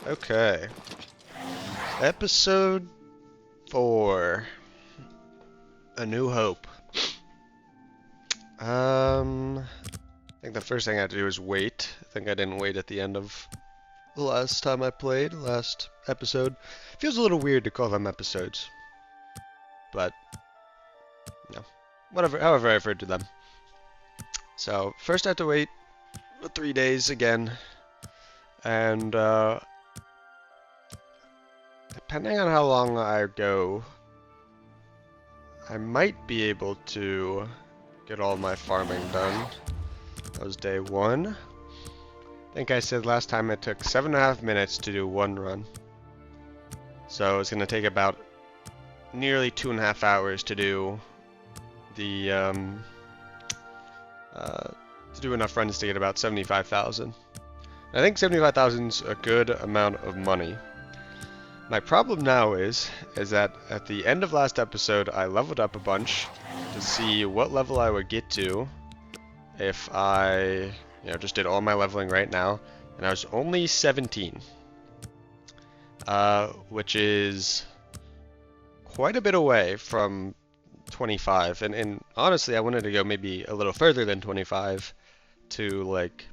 Okay. Episode 4. A New Hope. I think the first thing I have to do is wait. I think I didn't wait at the end of the last time I played, last episode. Feels a little weird to call them episodes. But, you know, whatever, however I referred to them. So, first I have to wait 3 days again. And, depending on how long I go, I might be able to get all my farming done. That was day 1. I think I said last time it took 7.5 minutes to do 1 run. So it's going to take about nearly 2.5 hours to do the to do enough runs to get about 75,000. I think 75,000 is a good amount of money. My problem now is that at the end of last episode I leveled up a bunch to see what level I would get to if I just did all my leveling right now, and I was only 17, which is quite a bit away from 25, and honestly I wanted to go maybe a little further than 25 to like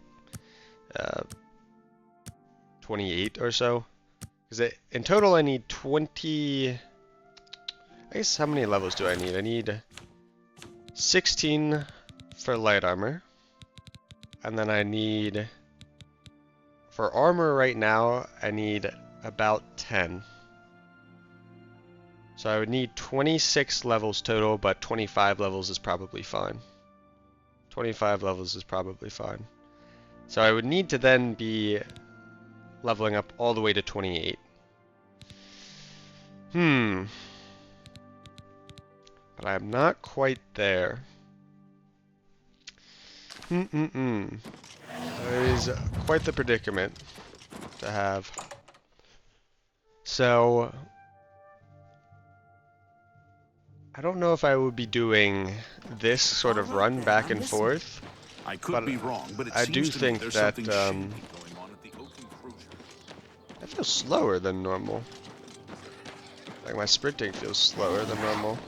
28 or so, because in total I need 20. I guess how many levels do I need? I need 16 for light armor, and then I need, for armor right now, I need about 10. So I would need 26 levels total, but 25 levels is probably fine. 25 levels is probably fine. So I would need to then be leveling up all the way to 28. But I'm not quite there. That is quite the predicament to have. So I don't know if I would be doing this sort of run back and forth. I could be wrong, but I do think that I feel slower than normal. Like my sprinting feels slower than normal.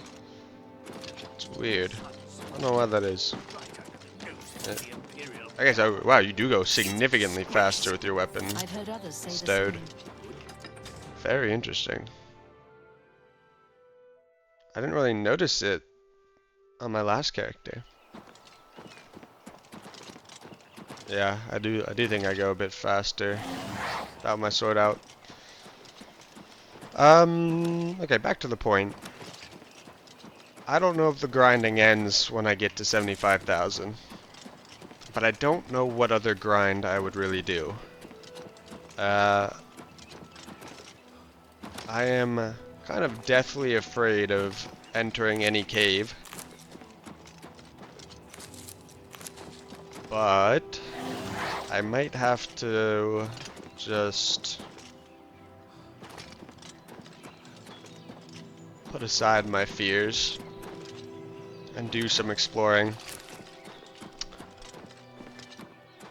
It's weird. I don't know why that is. I guess, wow, you do go significantly faster with your weapon stowed. Very interesting. I didn't really notice it on my last character. Yeah, I do think I go a bit faster without my sword out. Okay, back to the point. I don't know if the grinding ends when I get to 75,000. But I don't know what other grind I would really do. I am kind of deathly afraid of entering any cave. But I might have to just put aside my fears and do some exploring.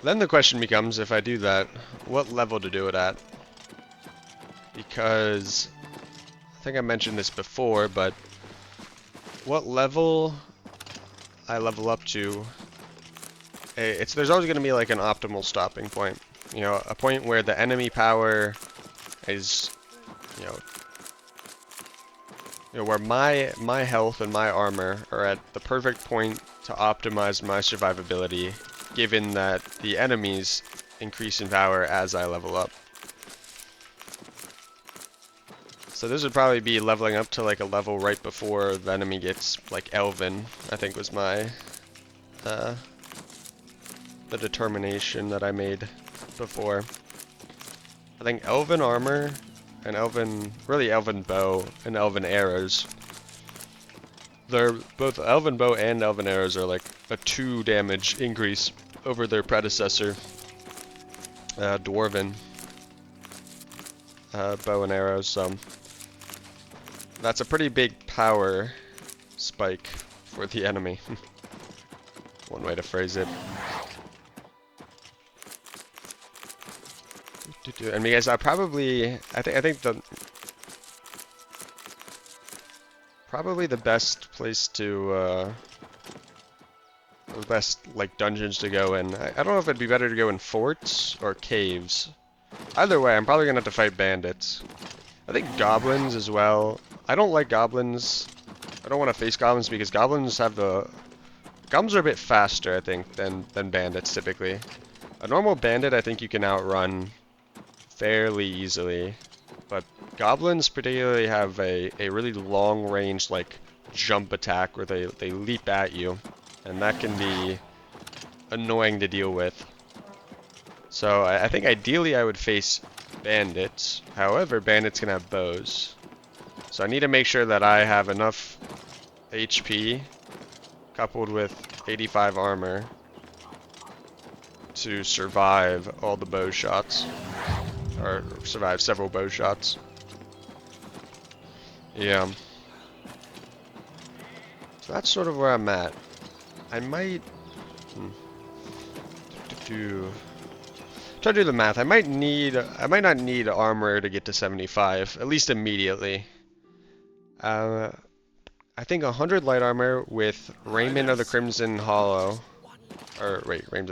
Then the question becomes, if I do that, what level to do it at? Because I think I mentioned this before, but what level I level up to, there's always going to be like an optimal stopping point. You know, a point where the enemy power is, where my health and my armor are at the perfect point to optimize my survivability, given that the enemies increase in power as I level up. So this would probably be leveling up to like a level right before the enemy gets like Elven, I think was my the determination that I made before. I think Elven armor and Elven bow and Elven arrows, they're both Elven bow and Elven arrows are like a 2 damage increase over their predecessor, Dwarven bow and arrows. So that's a pretty big power spike for the enemy. One way to phrase it. And because I think probably the best place to the best like dungeons to go in. I don't know if it'd be better to go in forts or caves. Either way, I'm probably gonna have to fight bandits. I think goblins as well. I don't like goblins. I don't want to face goblins because goblins are a bit faster, I think, than bandits typically. A normal bandit, I think you can outrun fairly easily, but goblins particularly have a really long range like jump attack where they leap at you, and that can be annoying to deal with. So I think ideally I would face bandits. However, bandits can have bows. So I need to make sure that I have enough HP coupled with 85 armor to survive all the bow shots. Or survive several bow shots. Yeah. So that's sort of where I'm at. I might... Try to do the math. I might not need armor to get to 75, at least immediately. I think 100 light armor with Raiment of the Crimson Hollow, or wait, Raiment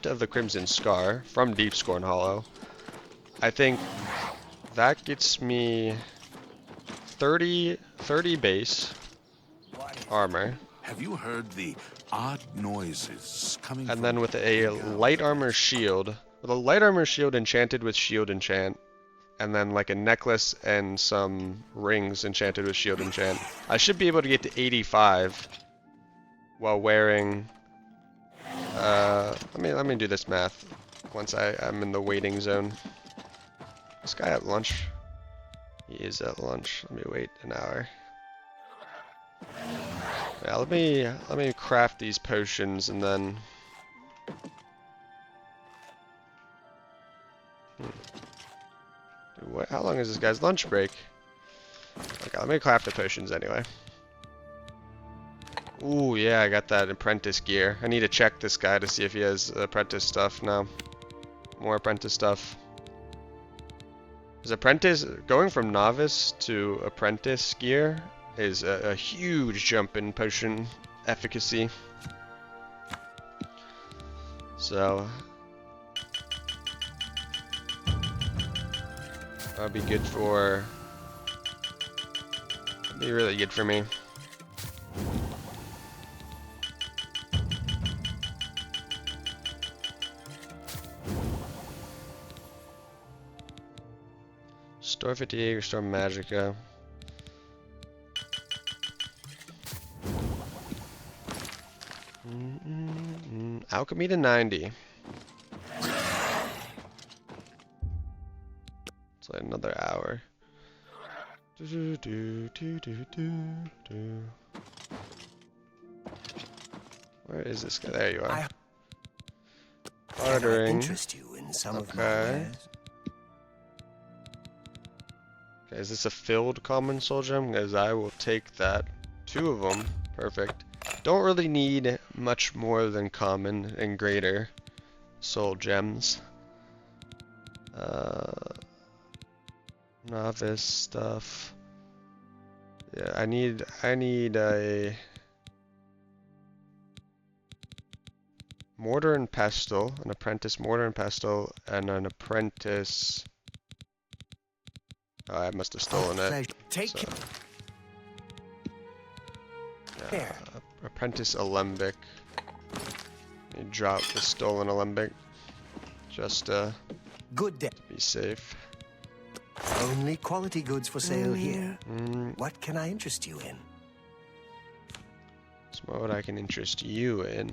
of the Crimson Scar from Deepscorn Hollow. I think that gets me 30 base armor. Have you heard the odd noises coming And from then with a light armor shield, enchanted with shield enchant, and then like a necklace and some rings enchanted with shield enchant, I should be able to get to 85 while wearing let me do this math once I'm in the waiting zone. This guy at lunch? He is at lunch. Let me wait an hour. Yeah, let me craft these potions and then Dude, how long is this guy's lunch break? Okay, let me craft the potions anyway. Ooh, yeah, I got that apprentice gear. I need to check this guy to see if he has apprentice stuff now. More apprentice stuff. Is apprentice, going from novice to apprentice gear is a huge jump in potion efficacy. So that'd be good for, that'd be really good for me. Restore fatigue, restore magicka. Alchemy to 90. It's like another hour. Where is this guy? There you are. Bartering. Interest you in some of my wares? Okay, is this a filled common soul gem? Because I will take that. 2 of them. Perfect. Don't really need much more than common and greater soul gems. Novice stuff. Yeah, I need a mortar and pestle, an apprentice mortar and pestle, and an apprentice. Oh, I must have stolen it. Take So. Yeah, apprentice alembic. Let me drop the stolen alembic just good day. to be safe. Only quality goods for sale here. What can I interest you in? So what I can interest you in?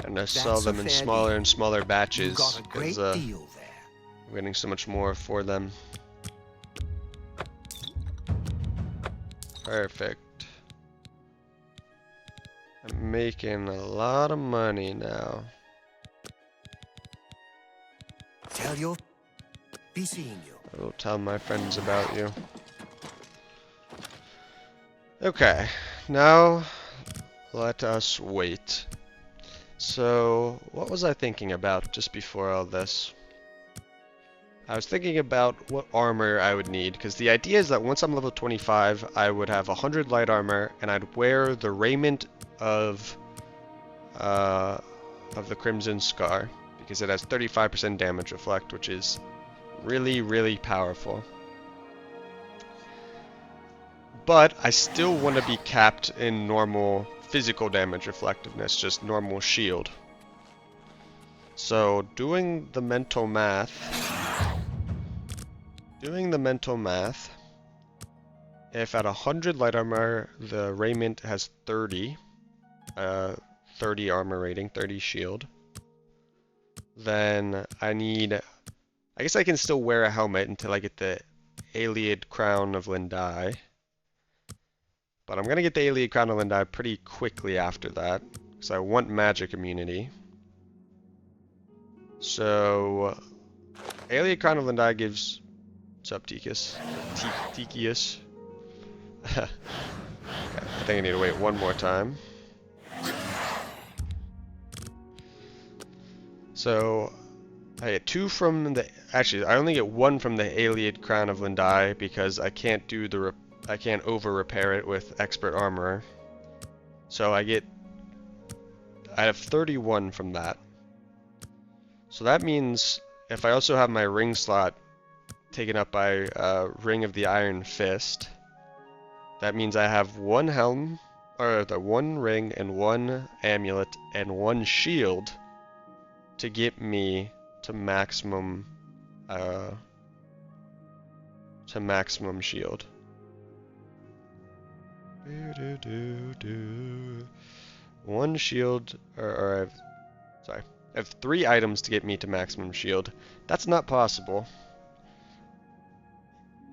And I sell them in smaller and smaller batches because I'm getting so much more for them. Perfect. I'm making a lot of money now. Tell your Be seeing you. I will tell my friends about you. Okay, now let us wait. So, what was I thinking about just before all this? I was thinking about what armor I would need, because the idea is that once I'm level 25, I would have 100 light armor, and I'd wear the raiment of the Crimson Scar, because it has 35% damage reflect, which is really, really powerful. But I still want to be capped in normal physical damage reflectiveness, just normal shield. So doing the mental math, if at 100 light armor the raiment has 30, 30 armor rating, 30 shield, then I guess I can still wear a helmet until I get the Allied Crown of Lindai. But I'm gonna get the Allied Crown of Lindai pretty quickly after that, because I want magic immunity. So, Allied Crown of Lindai gives... What's up, Tikius? Tikius. Okay, I think I need to wait one more time. So, I get 2 from the... Actually, I only get 1 from the Allied Crown of Lindai because I can't do the... I can't over-repair it with Expert Armorer. So I have 31 from that. So that means if I also have my ring slot taken up by Ring of the Iron Fist, that means I have 1 helm, or the 1 ring and 1 amulet and 1 shield to get me to maximum shield. 1 shield, I have 3 items to get me to maximum shield. That's not possible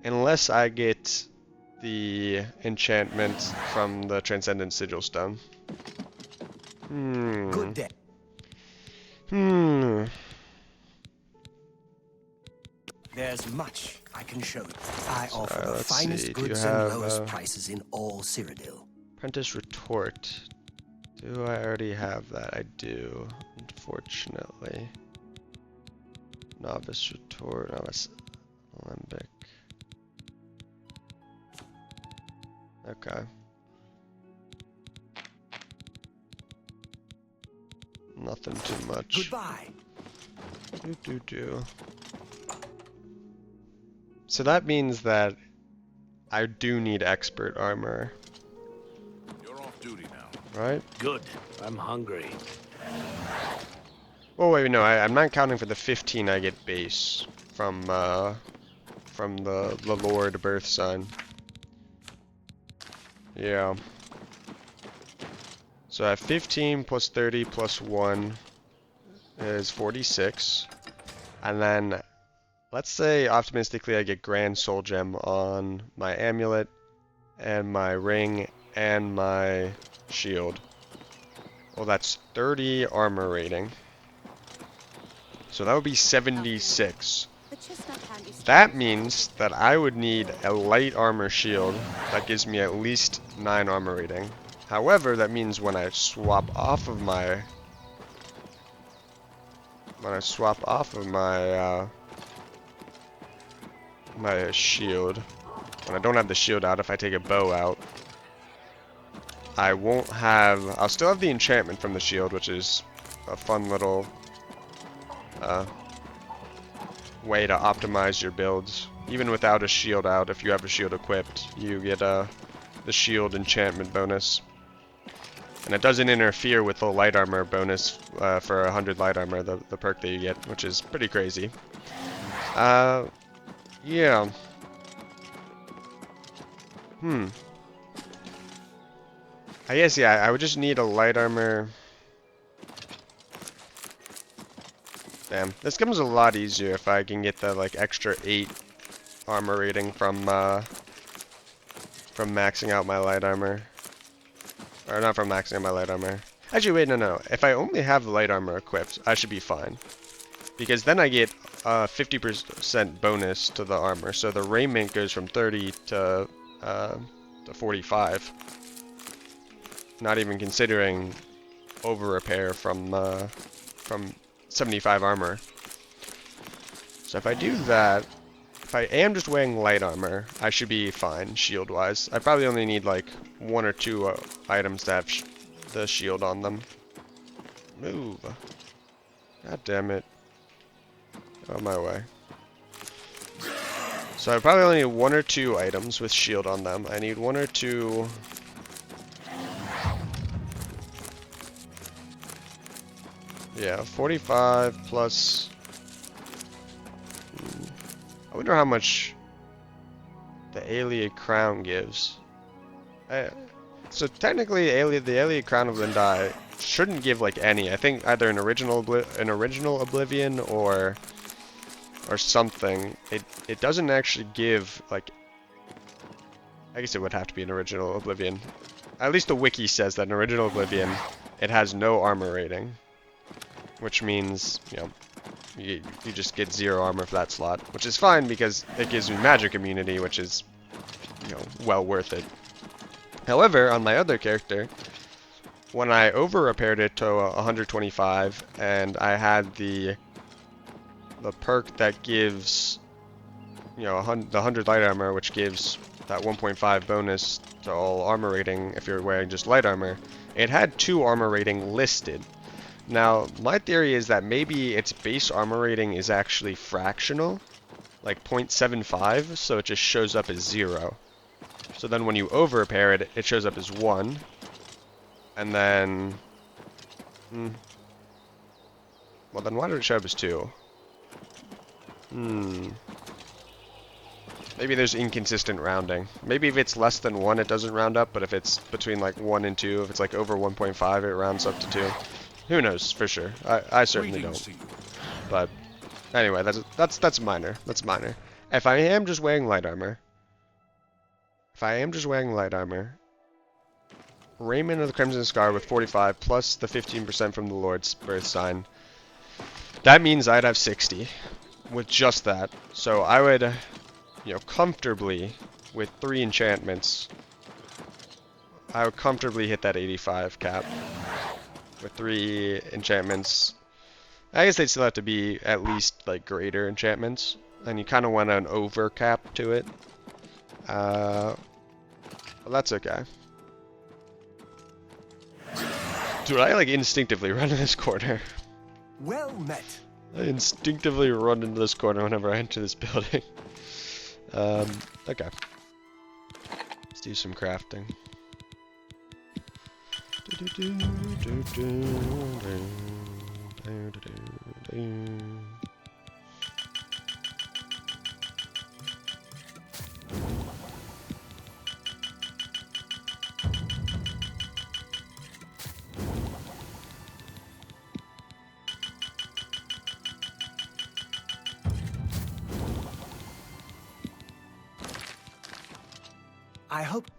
unless I get the enchantment from the Transcendent Sigil Stone. Good day. There's much I can show you. I offer the finest goods and lowest prices in all Cyrodiil. Apprentice Retort. Do I already have that? I do, unfortunately. Novice Retort, Novice Alembic. Okay. Nothing too much. Goodbye. So that means that I do need expert armor. You're off duty now. Right? Good. I'm hungry. Oh wait, no, I'm not counting for the 15 I get base from the Lord Birth Sign. Yeah. So I have 15 plus 30 plus 1 is 46. And then, let's say optimistically I get Grand Soul Gem on my amulet and my ring and my shield. Well, that's 30 armor rating. So that would be 76. That means that I would need a light armor shield that gives me at least 9 armor rating. However, that means when I swap off of my my shield, when I don't have the shield out, if I take a bow out, I'll still have the enchantment from the shield, which is a fun little way to optimize your builds. Even without a shield out, if you have a shield equipped, you get the shield enchantment bonus. And it doesn't interfere with the light armor bonus for 100 light armor, the perk that you get, which is pretty crazy. Yeah. I guess, yeah, I would just need a light armor. Damn, this becomes a lot easier if I can get the, like, extra 8 armor rating from maxing out my light armor. Or not from maxing out my light armor. Actually, wait, no. If I only have the light armor equipped, I should be fine. Because then I get 50% bonus to the armor. So the raiment goes from 30 to 45. Not even considering over repair from 75 armor. So if I do that, if I am just wearing light armor, I should be fine shield wise. I probably only need like 1 or 2 items to have the shield on them. Move. God damn it. Out my way. So I probably only need 1 or 2 items with shield on them. I need 1 or 2. Yeah, 45 plus. I wonder how much the Allied Crown gives. So technically, the Allied Crown of Lindai shouldn't give like any. I think either an original Oblivion or something. It doesn't actually give like. I guess it would have to be an original Oblivion. At least the wiki says that an original Oblivion, it has no armor rating, which means you just get 0 armor for that slot, which is fine because it gives me magic immunity, which is well worth it. However, on my other character, when I over repaired it to 125 and I had the perk that gives the 100 light armor, which gives that 1.5 bonus to all armor rating if you're wearing just light armor, it had 2 armor rating listed. Now, my theory is that maybe its base armor rating is actually fractional, like 0.75, so it just shows up as 0. So then when you over repair it, it shows up as 1. And then... well, then why did it show up as 2? Maybe there's inconsistent rounding. Maybe if it's less than 1, it doesn't round up, but if it's between like 1 and 2, if it's like over 1.5, it rounds up to 2. Who knows for sure? I certainly don't. But anyway, that's minor. That's minor. If I am just wearing light armor, Raiment of the Crimson Scar with 45 plus the 15% from the Lord's birth sign. That means I'd have 60 with just that. So I would, comfortably with 3 enchantments, I would comfortably hit that 85 cap. With 3 enchantments, I guess they'd still have to be at least like greater enchantments, and you kind of want an over cap to it. But that's okay. Dude, I like instinctively run in this corner. Well met. I instinctively run into this corner whenever I enter this building. Okay. Let's do some crafting. I hope.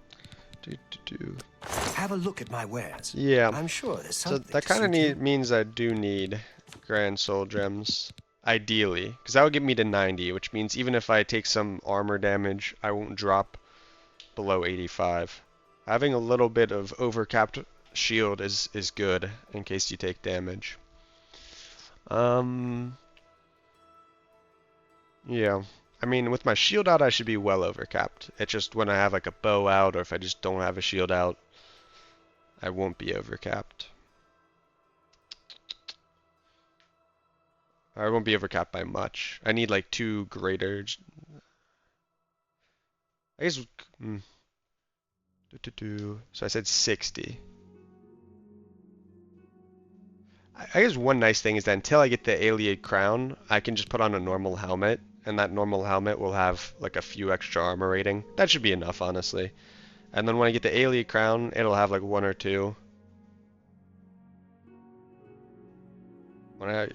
Have a look at my wares. Yeah. I'm sure there's So something. that kind of means I do need Grand Soul Gems, ideally, because that would get me to 90, which means even if I take some armor damage, I won't drop below 85. Having a little bit of overcapped shield is good in case you take damage. Yeah. I mean, with my shield out, I should be well overcapped. It's just when I have like a bow out, or if I just don't have a shield out, I won't be overcapped. I won't be overcapped by much. I need like 2 greater. I guess. So I said 60. I guess one nice thing is that until I get the Allied Crown, I can just put on a normal helmet, and that normal helmet will have like a few extra armor rating. That should be enough, honestly. And then when I get the Allied Crown, it'll have like 1 or 2. When I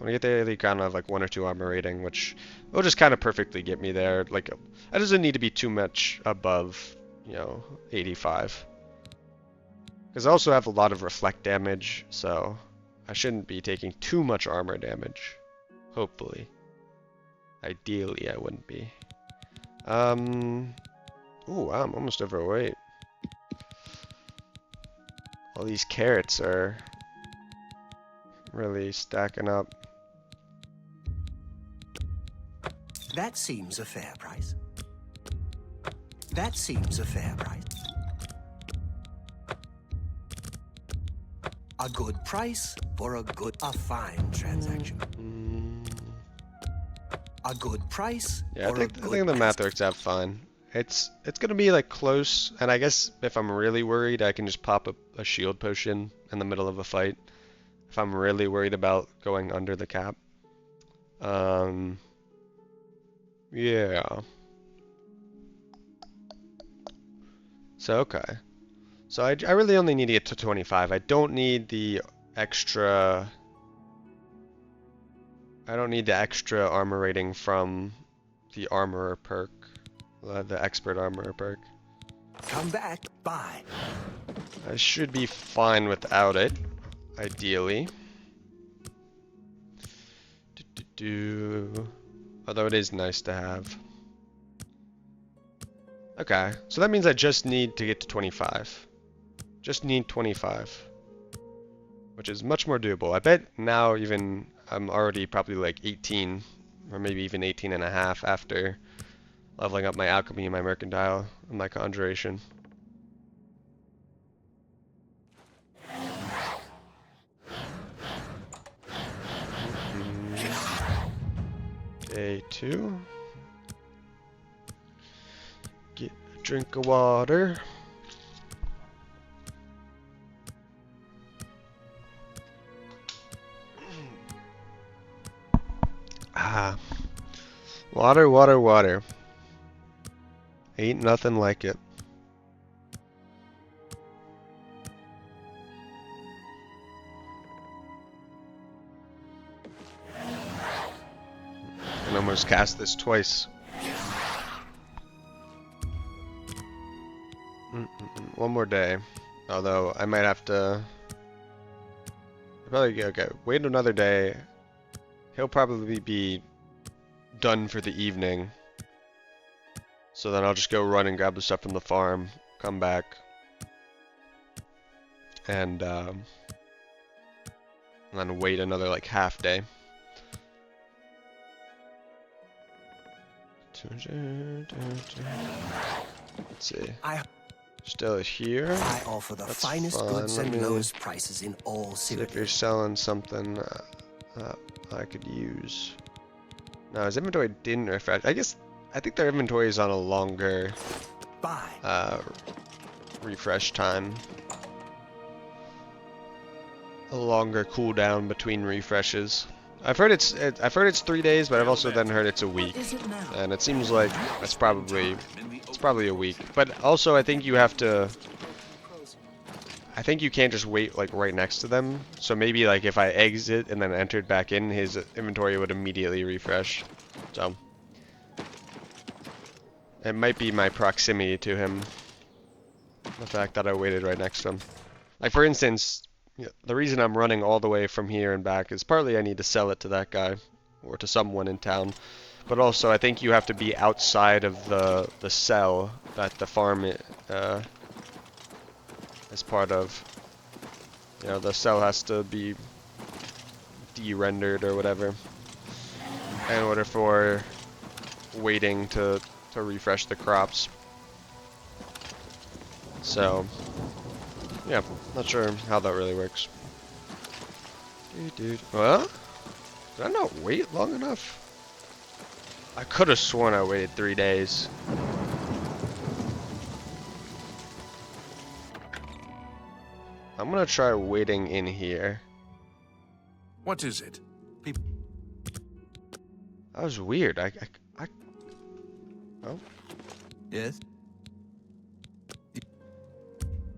get the Allied Crown, I'll have like 1 or 2 armor rating, which will just kind of perfectly get me there. Like, it doesn't need to be too much above, 85. Because I also have a lot of reflect damage, so I shouldn't be taking too much armor damage. Hopefully. Ideally, I wouldn't be. Ooh, wow, I'm almost overweight. All these carrots are really stacking up. That seems a fair price. That seems a fair price. A good price for a fine transaction. A good price. Yeah, I think the math works out fine. It's gonna be like close, and I guess if I'm really worried, I can just pop a shield potion in the middle of a fight. If I'm really worried about going under the cap. Yeah. So okay. So I really only need to get to 25. I don't need the extra. I don't need the extra armor rating from the armorer perk, the expert armorer perk. Come back, bye. I should be fine without it, ideally. Although it is nice to have. Okay, so that means I just need to get to 25. Just need 25. Which is much more doable. I bet now even I'm already probably like 18, or maybe even 18 and a half after leveling up my alchemy and my mercantile and my conjuration. Day 2. Get a drink of water. Ah. Water, water, water. Ain't nothing like it. I can almost cast this twice. One more day. Although I might have to probably okay, wait another day. He'll probably be done for the evening. So then I'll just go run and grab the stuff from the farm, come back, and then wait another like half day. Let's see. Still here. I offer the finest goods and lowest prices in all cities. If you're selling something I could use. No, his inventory didn't refresh. I think their inventory is on a longer refresh time. A longer cooldown between refreshes. I've heard it's 3 days, but I've also then heard it's a week, and it seems like it's probably a week. But also, I think you have to. I think you can't just wait like right next to them. So maybe like if I exit and then entered back in, his inventory would immediately refresh. So it might be my proximity to him, the fact that I waited right next to him. Like for instance. The reason I'm running all the way from here and back is partly I need to sell it to that guy or to someone in town, but also I think you have to be outside of the cell that the farm is part of. You know, the cell has to be de-rendered or whatever in order for waiting to refresh the crops. So yeah, not sure how that really works. Well, did I not wait long enough? I could have sworn I waited 3 days. I'm gonna try waiting in here. What is it? That was weird. Oh. Yes.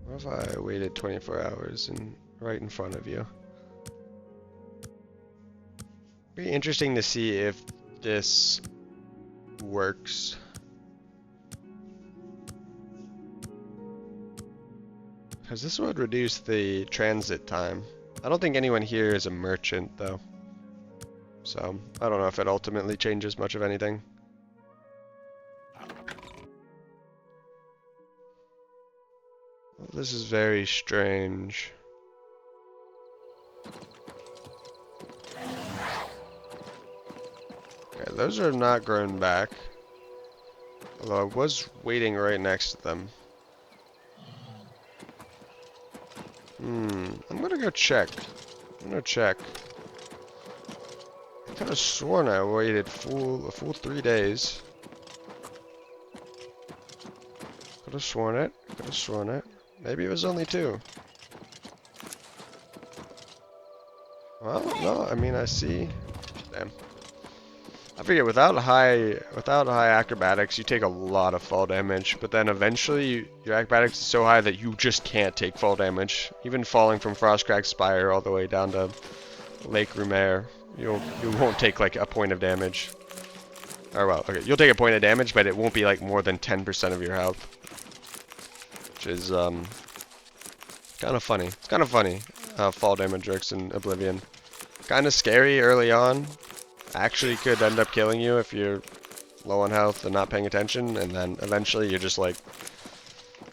What if I waited 24 hours and right in front of you? Be interesting to see if this works. Because this would reduce the transit time. I don't think anyone here is a merchant though. So, I don't know if it ultimately changes much of anything. Well, this is very strange. Okay, those are not grown back. Although I was waiting right next to them. I'm gonna go check. I'm gonna check. I could have sworn I waited a full 3 days. Could have sworn it. Could have sworn it. Maybe it was only 2. Well, no, I mean I see. Damn. I forget, without high acrobatics, you take a lot of fall damage, but then eventually your acrobatics is so high that you just can't take fall damage. Even falling from Frostcracked Spire all the way down to Lake Rumère, you won't take like a point of damage. Or well, okay, you'll take a point of damage, but it won't be like more than 10% of your health. Which is kind of funny. It's kind of funny how fall damage works in Oblivion. Kind of scary early on. Actually could end up killing you if you're low on health and not paying attention, and then eventually you're just like,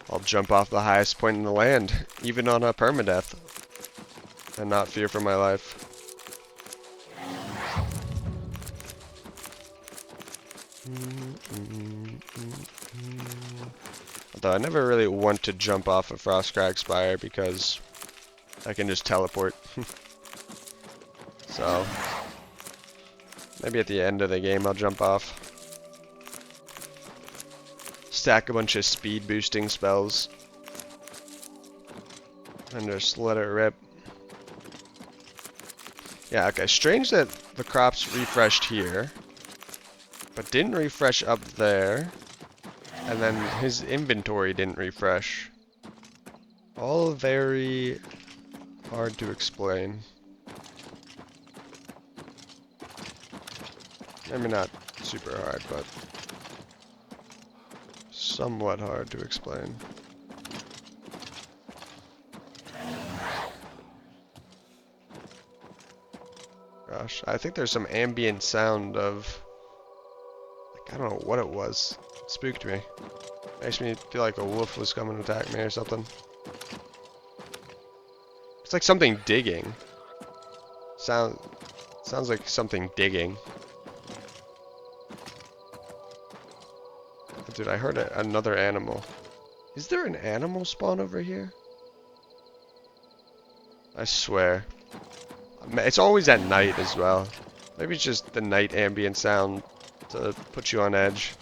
I'll jump off the highest point in the land, even on a permadeath, and not fear for my life. Although I never really want to jump off a Frostcracked Spire because I can just teleport. So maybe at the end of the game I'll jump off. Stack a bunch of speed boosting spells. And just let it rip. Yeah, okay, strange that the crops refreshed here, but didn't refresh up there, and then his inventory didn't refresh. All very hard to explain. Maybe not super hard, but somewhat hard to explain. Gosh, I think there's some ambient sound of, like, I don't know what it was. It spooked me. Makes me feel like a wolf was coming to attack me or something. It's like something digging. Sounds like something digging. Dude, I heard another animal. Is there an animal spawn over here? I swear. It's always at night as well. Maybe it's just the night ambient sound to put you on edge.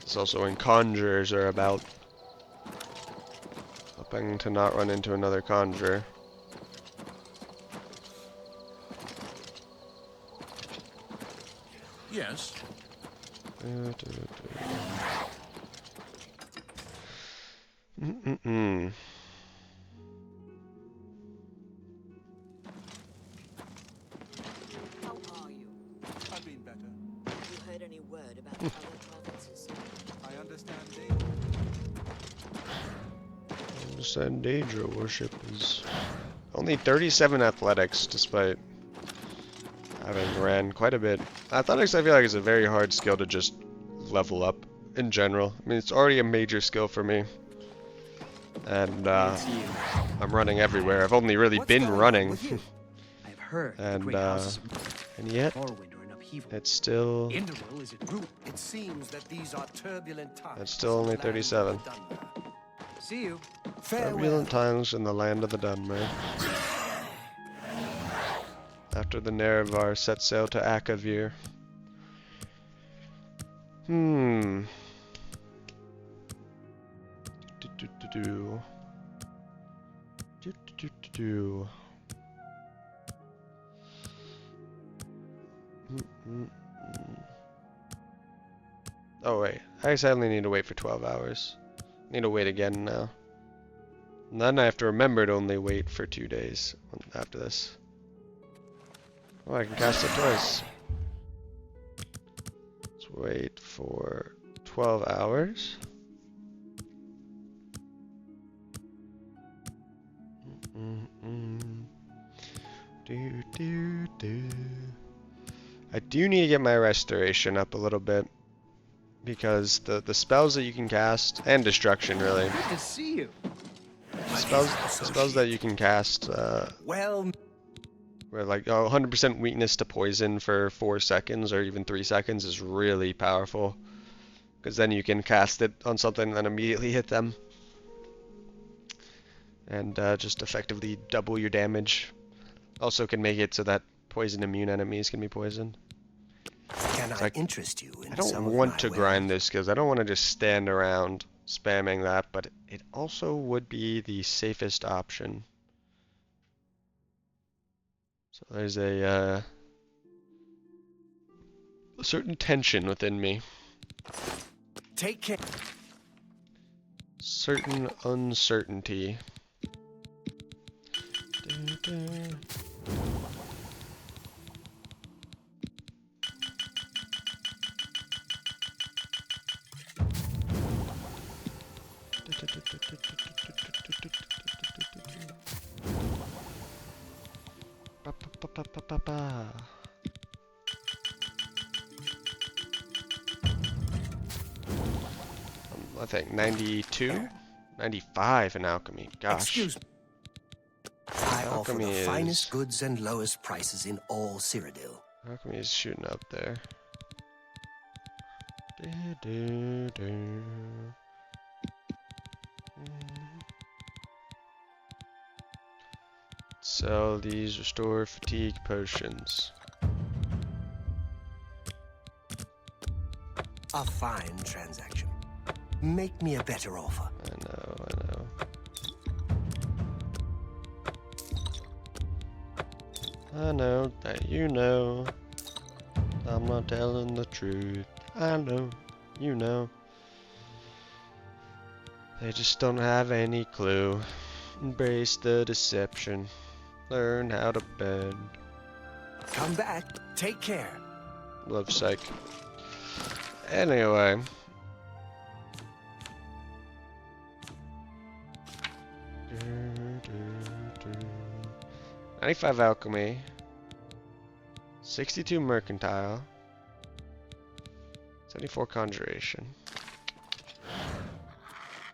It's also when conjurers are about. Hoping to not run into another conjurer. Yes. How are you? I've been better. Have you heard any word about other provinces? I understand Daedra worship is only 37 athletics, despite having ran quite a bit. Athletics, I feel like, is a very hard skill to just level up in general. I mean, it's already a major skill for me, and I'm running everywhere. I've only really been running, I've heard and yet it's still It seems that these are turbulent times. it's still only 37. See you. Turbulent times in the land of the Dunmer. After the Nerevar set sail to Akavir. Oh wait, I sadly need to wait for 12 hours. Need to wait again now. And then I have to remember to only wait for 2 days after this. Oh, I can cast it twice. Let's wait for 12 hours. I do need to get my restoration up a little bit because the spells that you can cast, and destruction really. Good to see you. Spells that you can cast Well, where like 100% weakness to poison for 4 seconds or even 3 seconds is really powerful. Because then you can cast it on something and then immediately hit them. And just effectively double your damage. Also can make it so that poison immune enemies can be poisoned. can I interest you in I don't some of want my to wares? grind this because I don't want to just stand around spamming that, but it also would be the safest option. So there's a certain tension within me. Take care. Certain uncertainty. I think 92, 95 in alchemy. Gosh. Excuse me. I offer Alchemy the is- finest goods and lowest prices in all Cyrodiil. Alchemy is shooting up there. Sell these restore fatigue potions. A fine transaction. Make me a better offer. I know. I know that you know. I'm not telling the truth. I know, you know. They just don't have any clue. Embrace the deception. Learn how to bend. Come back. Take care. Love psych. Anyway. $95 alchemy. 62 mercantile. 74 conjuration.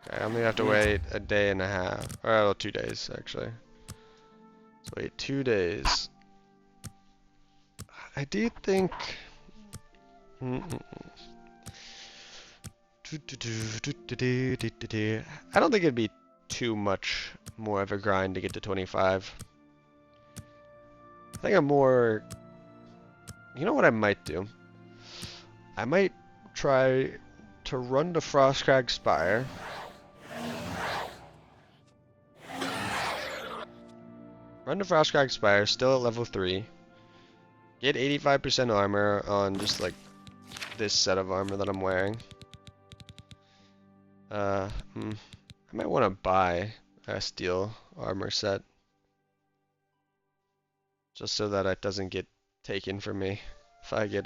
Okay, I only have to wait a day and a half. Or well, 2 days actually. Let's wait 2 days. I do think. I don't think it'd be too much more of a grind to get to 25. I think I'm more. You know what I might do? I might try to run to Frostcrag Spire. Run to Frostcrag Spire, still at level 3. Get 85% armor on just like this set of armor that I'm wearing. I might want to buy a steel armor set. Just so that it doesn't get taken from me if I get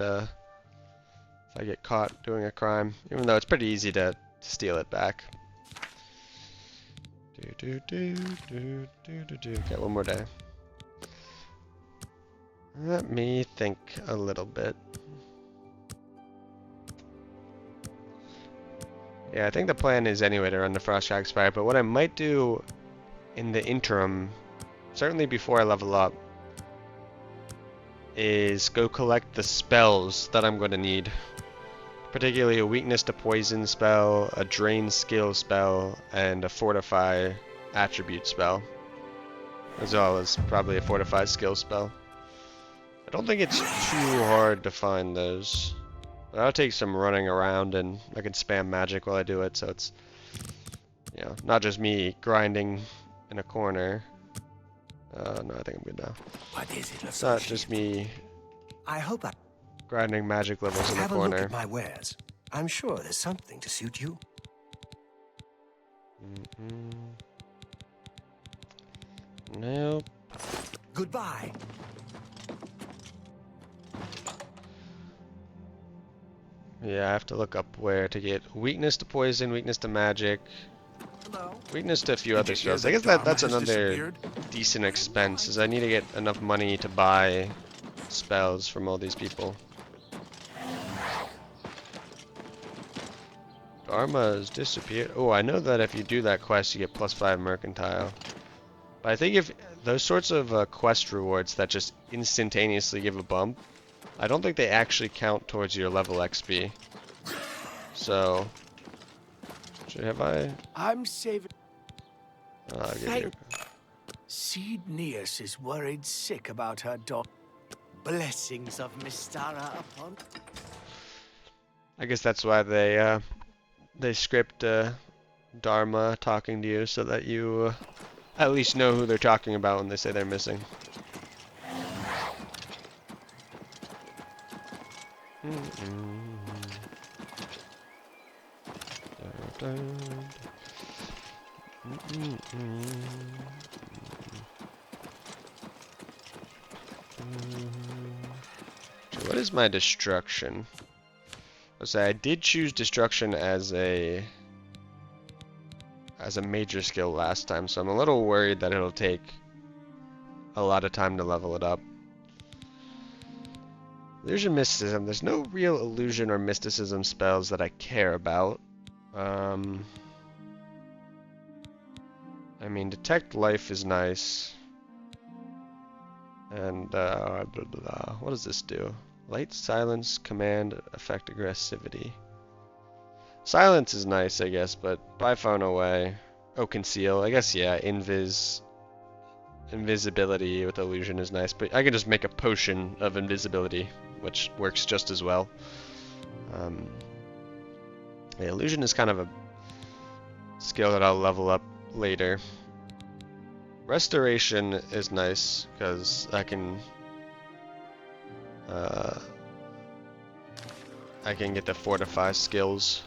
caught doing a crime, even though it's pretty easy to steal it back. Okay, one more day. Let me think a little bit. Yeah, I think the plan is anyway to run the Frostcrag Spire, but what I might do in the interim, certainly before I level up, is go collect the spells that I'm going to need. Particularly a weakness to poison spell, a drain skill spell, and a fortify attribute spell. As well as probably a fortify skill spell. I don't think it's too hard to find those. But I'll take some running around and I can spam magic while I do it, so it's, you know, not just me grinding in a corner. No, I think I'm good now. What is it? It's not just me I hope I grinding magic levels in the have a look corner. at my wares. I'm sure there's something to suit you. Nope. Yeah, I have to look up where to get weakness to poison, weakness to magic, weakness to a few other spells. I guess that's another decent expense, is I need to get enough money to buy spells from all these people. Dharma has disappeared. Oh, I know that if you do that quest, you get +5 mercantile. But I think if those sorts of quest rewards that just instantaneously give a bump, I don't think they actually count towards your level XP. So, have I? I'm saving. I'll give you. Seed Neas is worried sick about her daughter. Blessings of Mystara upon. I guess that's why they script Dharma talking to you so that you at least know who they're talking about when they say they're missing. So what is my destruction? Let's say I did choose destruction as a major skill last time, so I'm a little worried that it'll take a lot of time to level it up. Illusion mysticism. There's no real illusion or mysticism spells that I care about. I mean, detect life is nice. And blah, blah, blah. What does this do? Light, silence, command, effect, aggressivity. Silence is nice, I guess, but by far and away. Oh, conceal. I guess, yeah, invisibility with illusion is nice, but I can just make a potion of invisibility, which works just as well. Yeah, illusion is kind of a skill that I'll level up later. Restoration is nice because I can get the fortify skills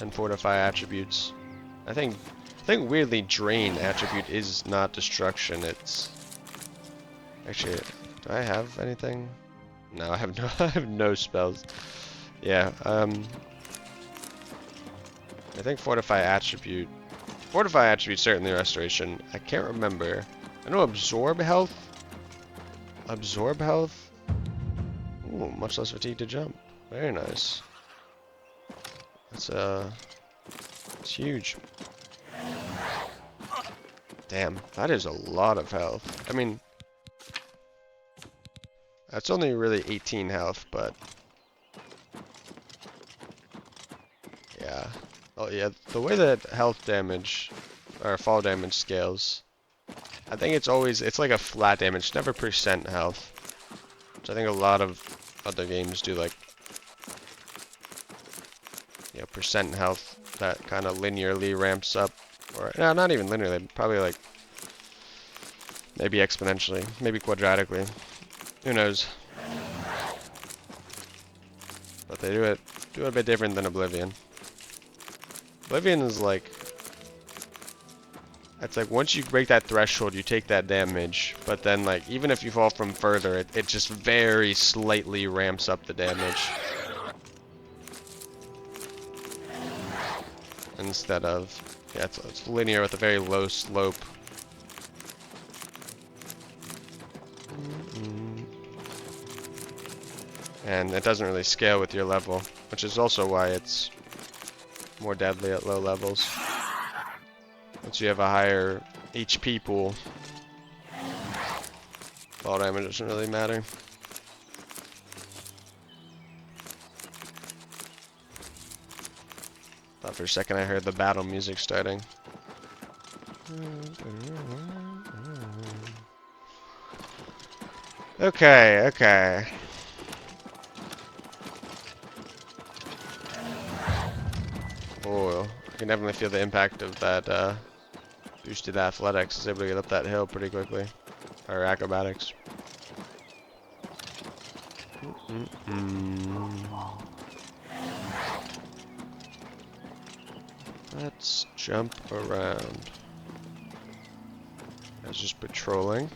and fortify attributes. I think weirdly drain attribute is not destruction. It's actually, do I have anything? No, I have no I have no spells. Yeah, I think fortify attribute certainly restoration. I can't remember. I know absorb health. Ooh, much less fatigue to jump. Very nice. That's it's huge. Damn, that is a lot of health. I mean, that's only really 18 health, but yeah. Oh yeah, the way that health damage or fall damage scales, I think it's like a flat damage, never percent health. Which I think a lot of other games do, like, you know, percent health that kind of linearly ramps up, or no, not even linearly, probably like maybe exponentially, maybe quadratically. Who knows? But they do it a bit different than Oblivion. Oblivion is like, it's like once you break that threshold, you take that damage, but then like even if you fall from further, it just very slightly ramps up the damage. Instead of, yeah, it's linear with a very low slope. And it doesn't really scale with your level, which is also why it's more deadly at low levels. Once you have a higher HP pool, fall damage doesn't really matter. Thought for a second I heard the battle music starting. Okay. Oh, I can definitely feel the impact of that boosted athletics. I was able to get up that hill pretty quickly. Or acrobatics. Let's jump around. I was just patrolling.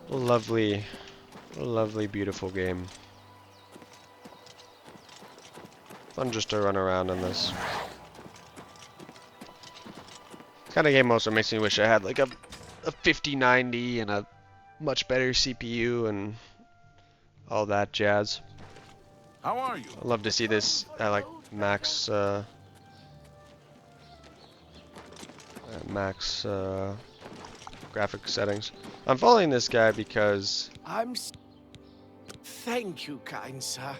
Lovely, lovely, beautiful game. Fun just to run around in this. This kind of game also makes me wish I had like a 5090 and a much better CPU and all that jazz. How are you? I'd love to see this at like max graphic settings. I'm following this guy because Thank you, kind sir.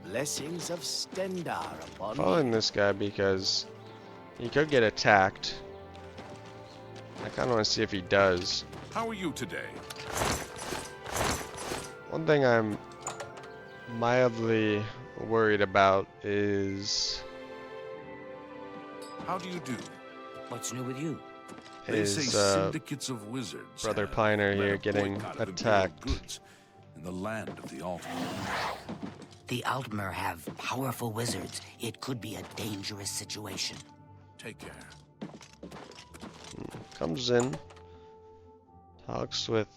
Blessings of Stendar upon following this guy because he could get attacked. I kind of want to see if he does. How are you today? One thing I'm mildly worried about is How do you do? What's new with you? They say is syndicates of wizards. Brother have Piner led here a getting boycott of attacked. imperial goods in the land of the Altmer. The Altmer have powerful wizards. It could be a dangerous situation. Take care. comes in, talks with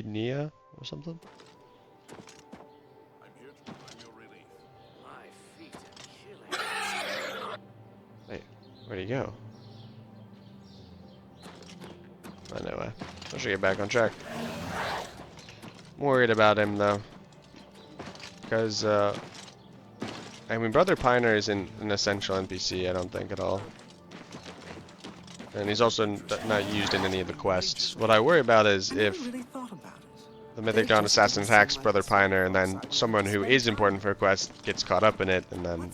Nia or something. I'm here to provide your relief. My feet are killing. Wait, where'd he go? Anyway, I should get back on track. I'm worried about him though, because I mean, Brother Piner isn't an essential NPC, I don't think at all, and he's also not used in any of the quests. What I worry about is if the Mythic Dawn Assassin attacks Brother Piner, and then someone who is important for a quest gets caught up in it, and then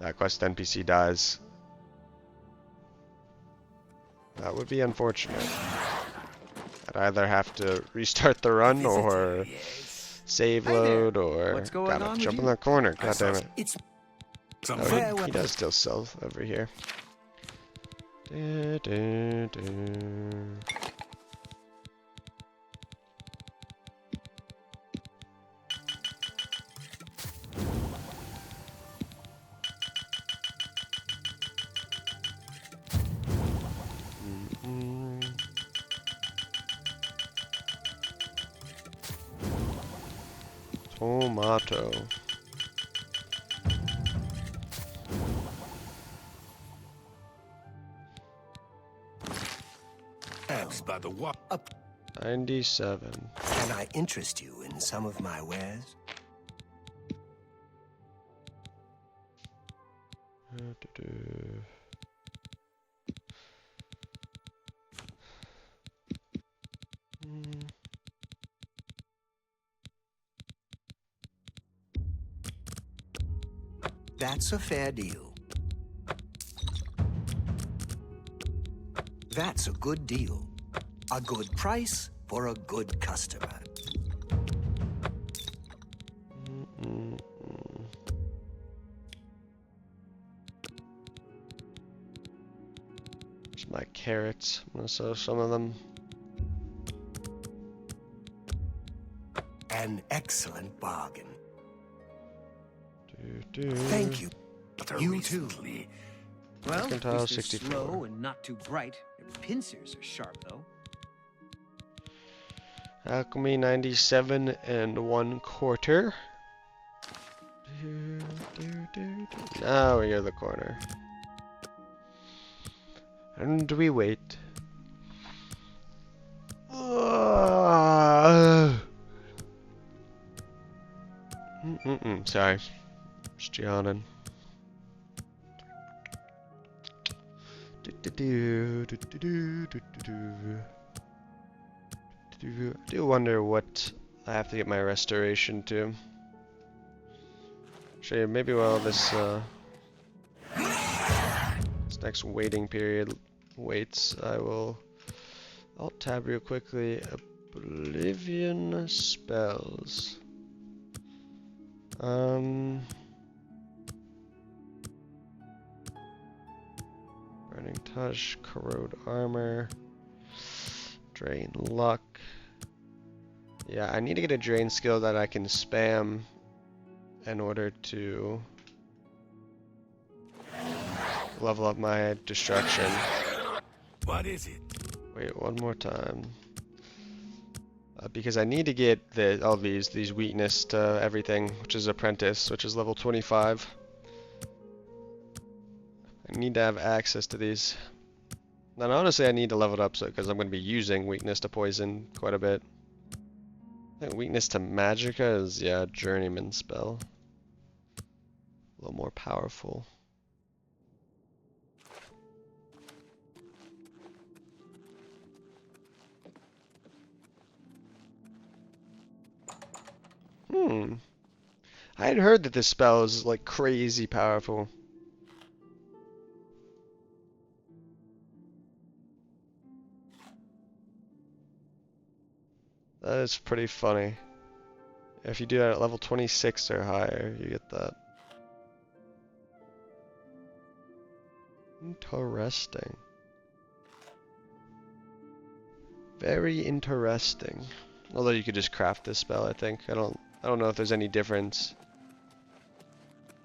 that quest NPC dies. That would be unfortunate. I'd either have to restart the run or save load or gotta jump in that corner. God damn it. It's Oh, he does still sell over here. Tomato. By the what? 97. Can I interest you in some of my wares? That's a fair deal. That's a good deal. A good price for a good customer. There's my carrots. I'm gonna sell some of them. An excellent bargain. Thank Thank you. You too. Well, Mercantile, at least they're 64. slow and not too bright. Their pincers are sharp, though. Alchemy 97 1/4. Now we go to the corner. And we wait. Sorry. Just yawning. I do wonder what I have to get my restoration to. Actually, maybe while this next waiting period waits, I'll tab real quickly. Oblivion spells. Burning touch, corrode armor, drain luck. Yeah, I need to get a drain skill that I can spam in order to level up my destruction. What is it? Wait, one more time. Because I need to get all these weakness to everything, which is apprentice, which is level 25. I need to have access to these. And honestly, I need to level it up because I'm going to be using weakness to poison quite a bit. I think weakness to magicka is, yeah, journeyman spell. A little more powerful. I had heard that this spell is like crazy powerful. That is pretty funny. If you do that at level 26 or higher, you get that. Interesting. Very interesting. Although you could just craft this spell, I think. I don't know if there's any difference.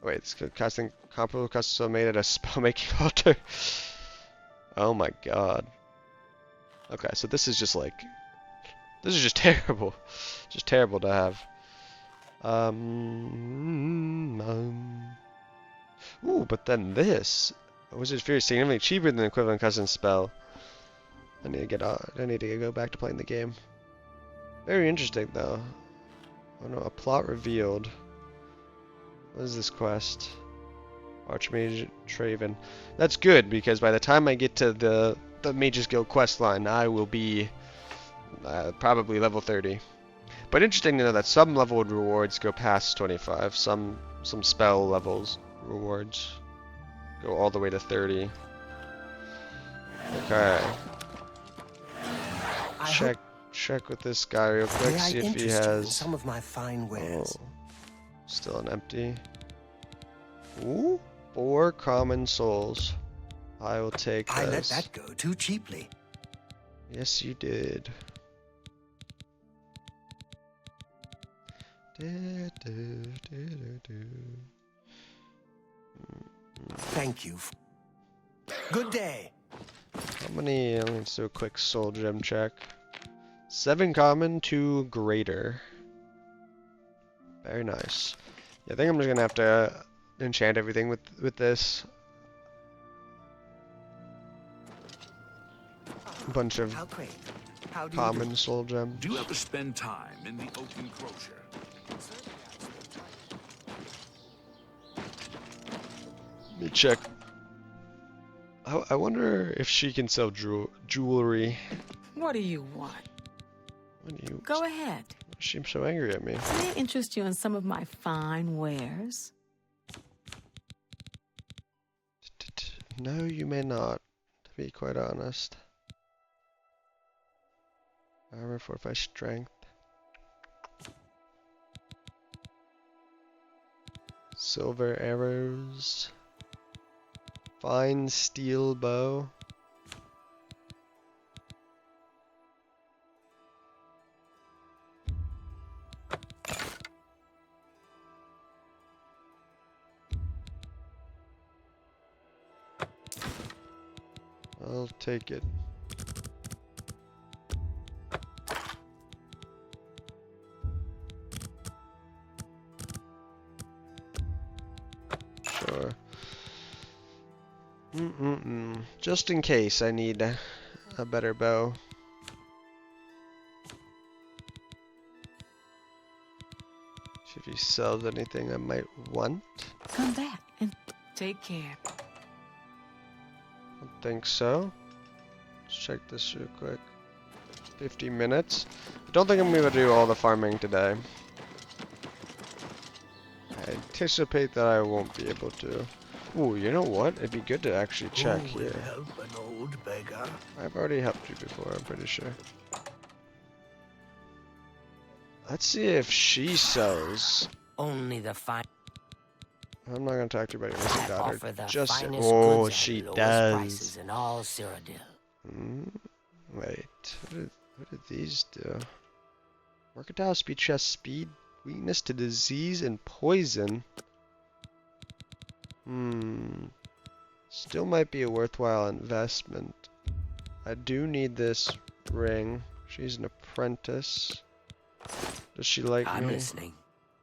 Wait, it's casting comparable custom made at a spell making altar. Oh my god. Okay, so this is just like, this is just terrible. Just terrible to have. Ooh, but then this. Wizard's Fury is significantly cheaper than the equivalent custom spell. I need to go back to playing the game. Very interesting though. Oh no, a plot revealed. What is this quest? Archmage Traven. That's good because by the time I get to the Mage's Guild quest line, I will be probably level 30. But interesting to know that some level rewards go past 25. Some spell levels rewards go all the way to 30. Okay. Check with this guy real quick. See if he has some of my fine wares. Oh, still an empty. Ooh, 4 common souls. I will take this. I let that go too cheaply. Yes, you did. Thank you. Good day. How many? Let's do a quick soul gem check. 7 common, 2 greater. Very nice. Yeah, I think I'm just gonna have to enchant everything with this. A bunch of common soul gems. Do you ever spend time in the oak enclosure? Let me check. I wonder if she can sell jewelry. What do you want? Go ahead. She seems so angry at me. May I interest you in some of my fine wares? No, you may not, to be quite honest. Armor, fortify strength. Silver arrows. Fine steel bow. I'll take it. Sure. Just in case I need a better bow. See if he sells anything I might want. Come back and take care. I don't think so. Let's check this real quick. 50 minutes. I don't think I'm going to do all the farming today. I anticipate that I won't be able to. Ooh, you know what? It'd be good to actually check Who here. will help an old beggar? I've already helped you before, I'm pretty sure. Let's see if she sells. Only the fine. I'm not gonna talk to you about your missing daughter. Offer the Just finest oh, goods at she lowest does. prices in all Cyrodiil. Wait, what did these do? Mercantile speed, chest speed, weakness to disease and poison. Still might be a worthwhile investment. I do need this ring. She's an apprentice. Does she like I'm me? listening.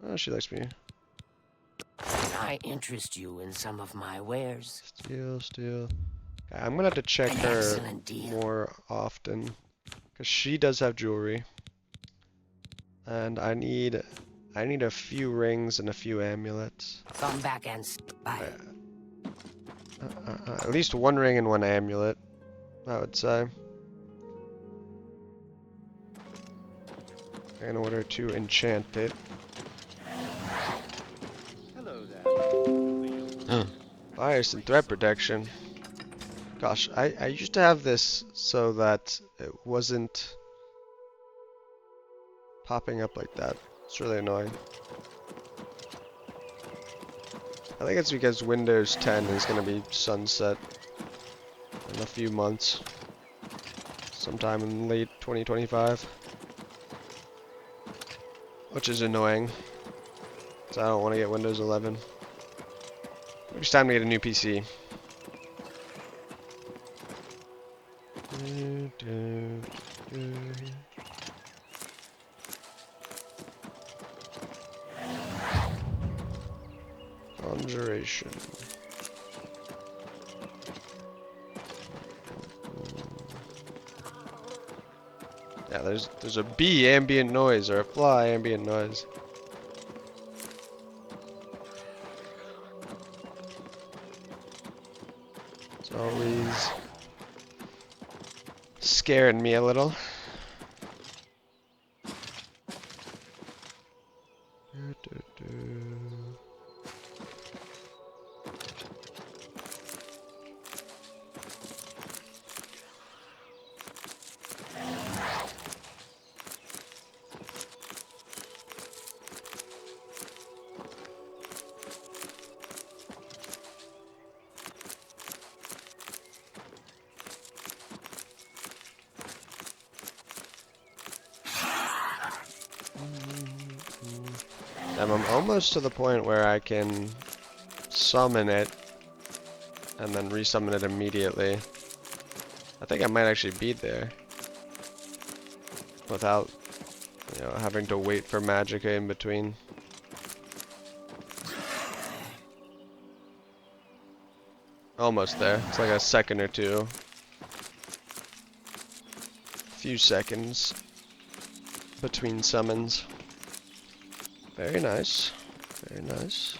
Oh, she likes me. Can I interest you in some of my wares? Steal. Okay, I'm gonna have to check An her excellent deal. more often. Because she does have jewelry. And I need a few rings and a few amulets. Come back and buy. At least one ring and one amulet, I would say. In order to enchant it. Hello there. Virus and threat protection. Gosh, I used to have this so that it wasn't popping up like that. It's really annoying. I think it's because Windows 10 is going to be sunset in a few months. Sometime in late 2025. Which is annoying. So I don't want to get Windows 11. It's time to get a new PC. Conjuration. Yeah, there's a bee ambient noise or a fly ambient noise. It's always scaring me a little. And I'm almost to the point where I can summon it and then resummon it immediately. I think I might actually be there without, having to wait for Magicka in between. Almost there. It's like a second or two. Few seconds between summons. Very nice. Very nice.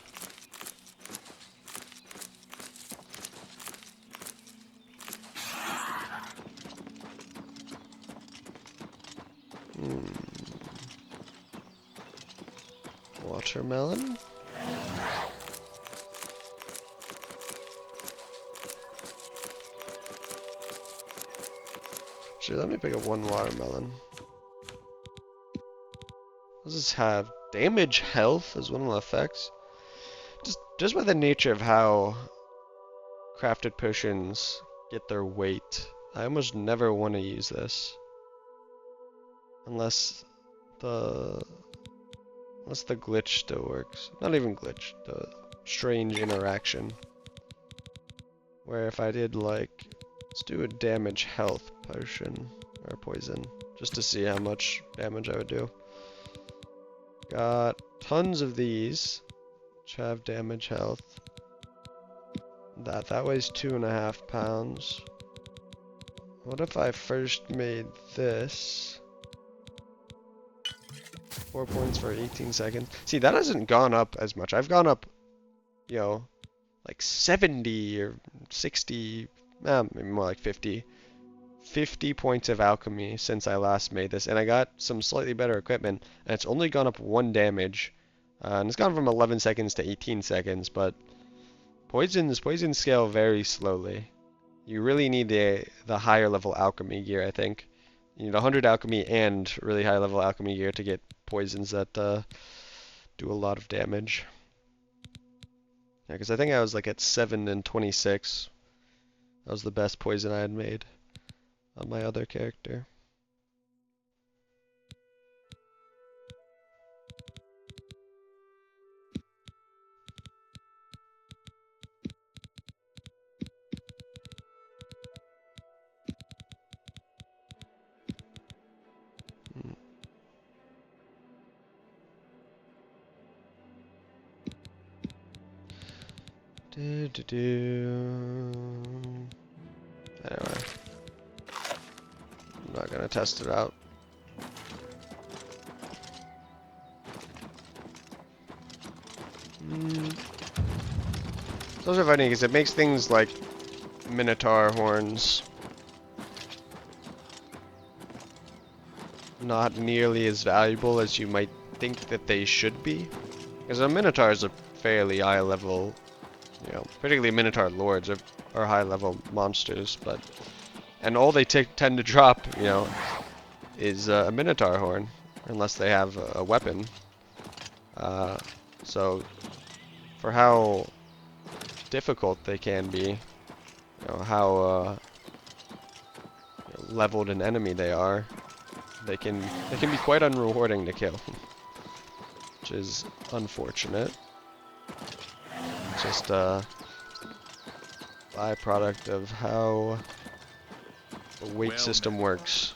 Watermelon. Actually, let me pick up one watermelon. What does this have? Damage health as one of the effects. Just by the nature of how crafted potions get their weight, I almost never want to use this. Unless the glitch still works. Not even glitch, the strange interaction. Where if I did like, let's do a damage health potion, or poison, just to see how much damage I would do. Got tons of these, which have damage health. That weighs 2.5 pounds. What if I first made this? 4 points for 18 seconds. See, that hasn't gone up as much. I've gone up, like 70 or 60, maybe more like 50. 50 points of alchemy since I last made this, and I got some slightly better equipment, and it's only gone up 1 damage. And it's gone from 11 seconds to 18 seconds, but poisons scale very slowly. You really need the higher level alchemy gear, I think. You need 100 alchemy and really high level alchemy gear to get poisons that do a lot of damage. Yeah, because I think I was like at 7 and 26. That was the best poison I had made on my other character. Anyway, I'm not gonna test it out. Those are funny because it makes things like Minotaur horns not nearly as valuable as you might think that they should be. Because a Minotaur is a fairly high level, you know, particularly Minotaur lords are high level monsters, and all they tend to drop, you know, is a Minotaur horn, unless they have a weapon. So for how difficult they can be, you know, how leveled an enemy they are, they can be quite unrewarding to kill, which is unfortunate. Just a byproduct of how the weight system works.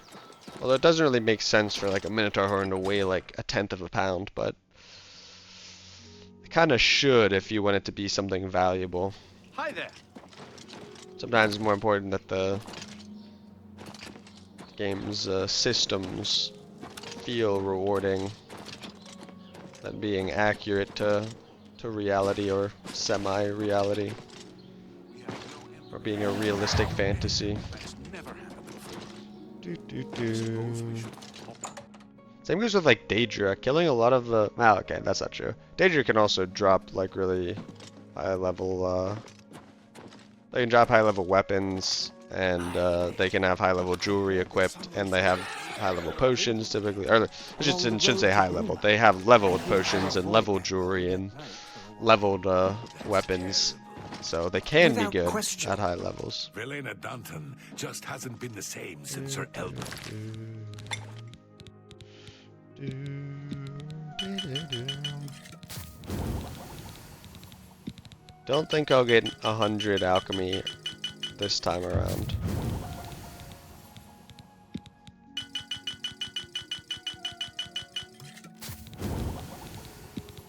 Although it doesn't really make sense for like a Minotaur horn to weigh like 1/10 of a pound, but it kind of should if you want it to be something valuable. Hi there. Sometimes it's more important that the game's systems feel rewarding than being accurate to reality or semi-reality, or being a realistic fantasy. Same goes with like Daedra. Killing a lot of the... Ah, okay, that's not true. Daedra can also drop like really high level... They can drop high level weapons, and they can have high level jewelry equipped, and they have high level potions typically. Or I shouldn't say high level. They have leveled potions and leveled jewelry and leveled weapons. So they can be good at high levels. Velena Danton just hasn't been the same since her elbow. Don't think I'll get 100 alchemy this time around.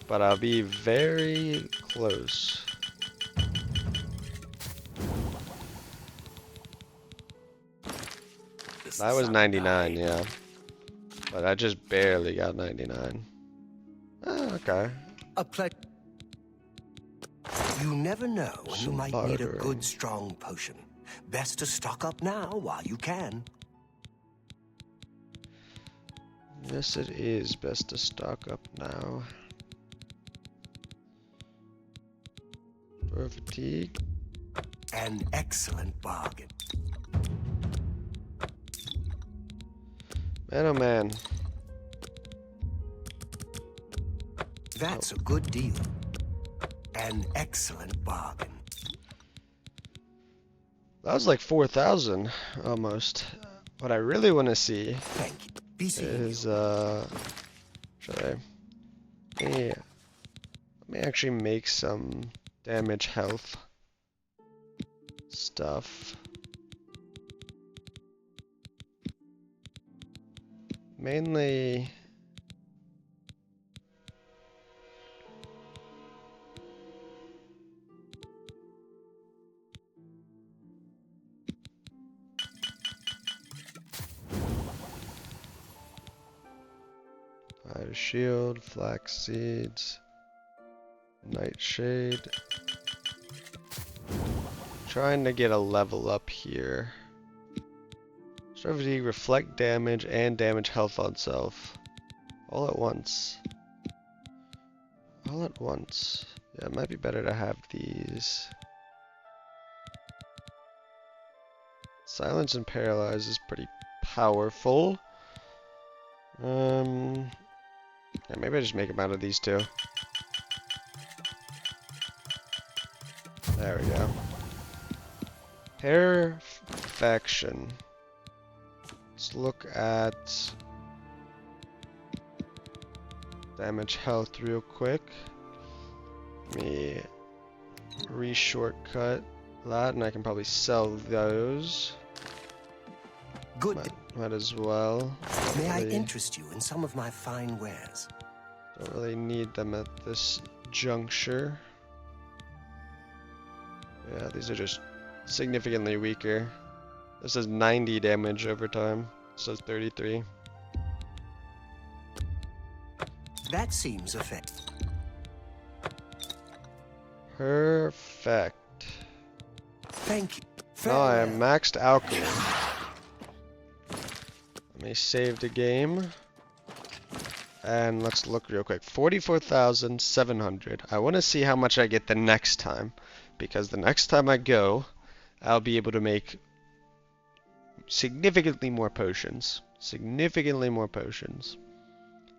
But I'll be very close. That was 99, yeah. But I just barely got 99. Oh, okay. A pleasure. You never know when you might need a bartering. good, strong potion. Best to stock up now while you can. Yes, it is best to stock up now. For fatigue. An excellent bargain. Man, oh man. That's a good deal. An excellent bargain. That was like 4,000 almost. What I really want to see Thank you. Be seeing is you. should let me actually make some damage health stuff. Mainly Iron Shield, Flax Seeds, Nightshade. Trying to get a level up here. Strategy, reflect damage and damage health on self. All at once. All at once. Yeah, it might be better to have these. Silence and Paralyze is pretty powerful. Yeah, maybe I just make them out of these two. There we go. Perfection. Let's look at damage health real quick. Let me re-shortcut that, and I can probably sell those. Good. Might as well. May I interest you in some of my fine wares? Don't really need them at this juncture. Yeah, these are just significantly weaker. This is 90 damage over time. This is 33. That seems effective. Perfect. Thank you. Now I am Farewell. maxed alchemy. Let me save the game. And let's look real quick. 44,700. I want to see how much I get the next time. Because the next time I go, I'll be able to make significantly more potions. Significantly more potions.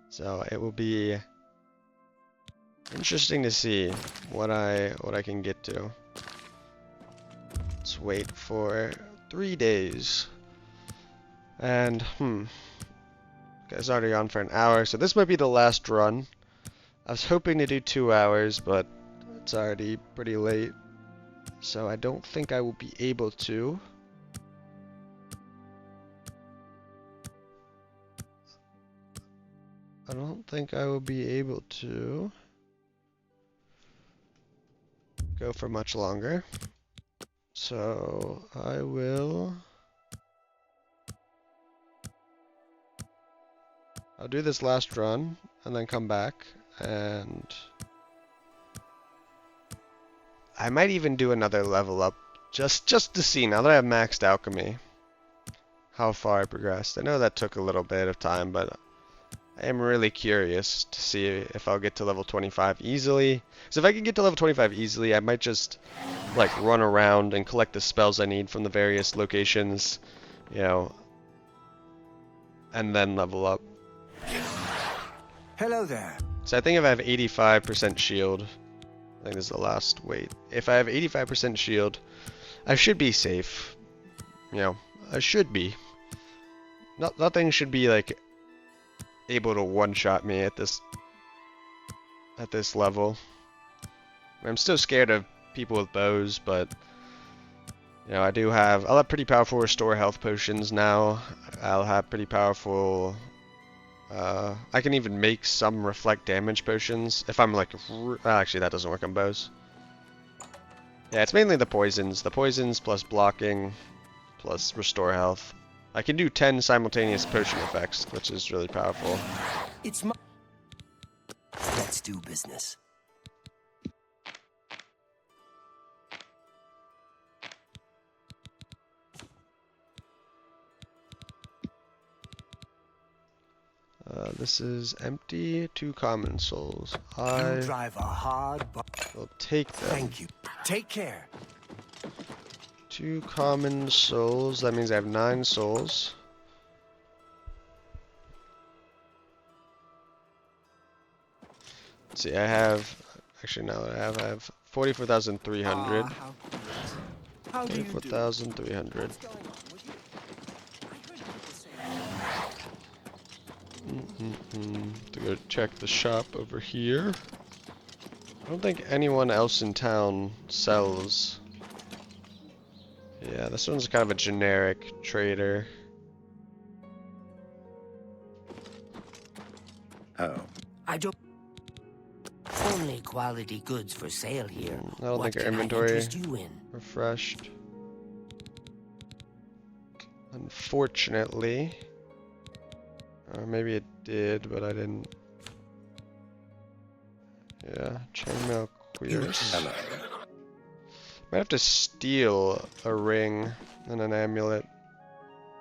So it will be interesting to see what I can get to. Let's wait for 3 days. And guys already on for an hour, so this might be the last run. I was hoping to do 2 hours, but it's already pretty late. So I don't think I will be able to. I don't think I will be able to go for much longer. So I will... I'll do this last run and then come back, and I might even do another level up just to see, now that I have maxed alchemy, how far I progressed. I know that took a little bit of time, but I am really curious to see if I'll get to level 25 easily. So if I can get to level 25 easily, I might just like run around and collect the spells I need from the various locations, you know, and then level up. Hello there. So I think if I have 85% shield, I think this is the last wait. If I have 85% shield, I should be safe. You know, I should be. Nothing should be like able to one-shot me at this level. I'm still scared of people with bows, but you know, I'll have pretty powerful restore health potions now. I'll have pretty powerful I can even make some reflect damage potions if I'm like actually that doesn't work on bows. Yeah, it's mainly the poisons. The poisons plus blocking plus restore health. I can do 10 simultaneous potion effects, which is really powerful. It's my... Let's do business. This is empty, 2 common souls. You I drive a hard will take them. Thank you. Take care. 2 common souls, that means I have 9 souls. Let's see, I have, actually now I have 44,300. How do you do? 44,300. To go check the shop over here. I don't think anyone else in town sells. Yeah, this one's kind of a generic trader. Oh. I don't... Only quality goods for sale here. I don't What think our can I inventory interest you in? refreshed. Unfortunately. Or maybe it did, but I didn't. Yeah, chainmail queers. Hello. Might have to steal a ring and an amulet.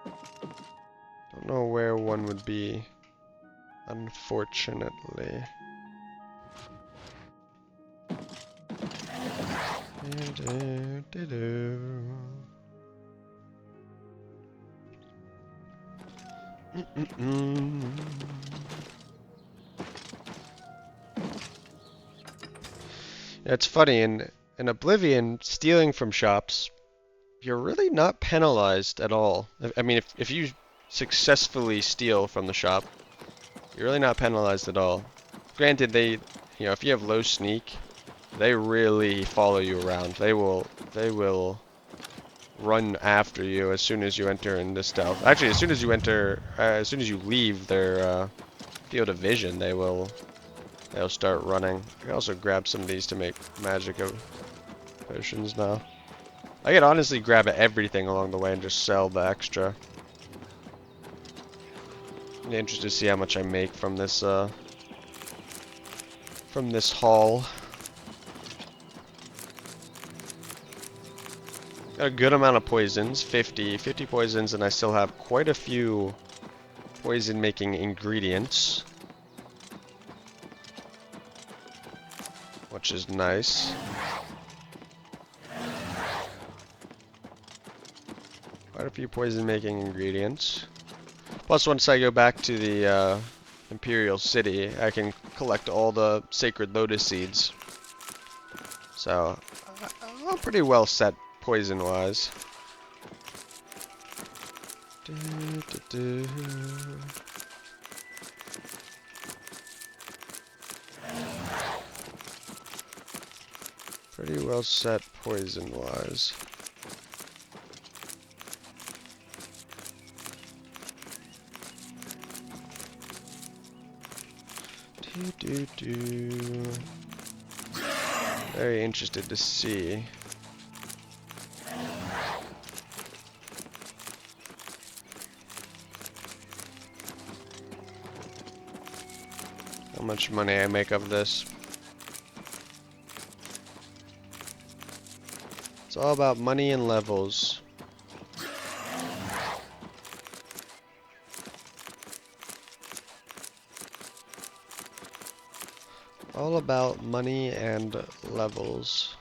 Don't know where one would be, unfortunately. Yeah, it's funny, in Oblivion, stealing from shops, you're really not penalized at all. I mean, if you successfully steal from the shop, you're really not penalized at all. Granted, you know, if you have low sneak, they really follow you around. They will run after you as soon as you enter into stealth. Actually, as soon as you leave their field of vision, they'll start running. I can also grab some of these to make magic potions now. I could honestly grab everything along the way and just sell the extra. I'm interested to see how much I make from this haul. Got a good amount of poisons, 50 poisons, and I still have quite a few poison making ingredients, which is nice. Quite a few poison making ingredients. Plus, once I go back to the Imperial City, I can collect all the sacred lotus seeds. So, I'm pretty well set poison wise. Pretty well set poison wise. Very interested to see. How much money I make of this. It's all about money and levels. All about money and levels.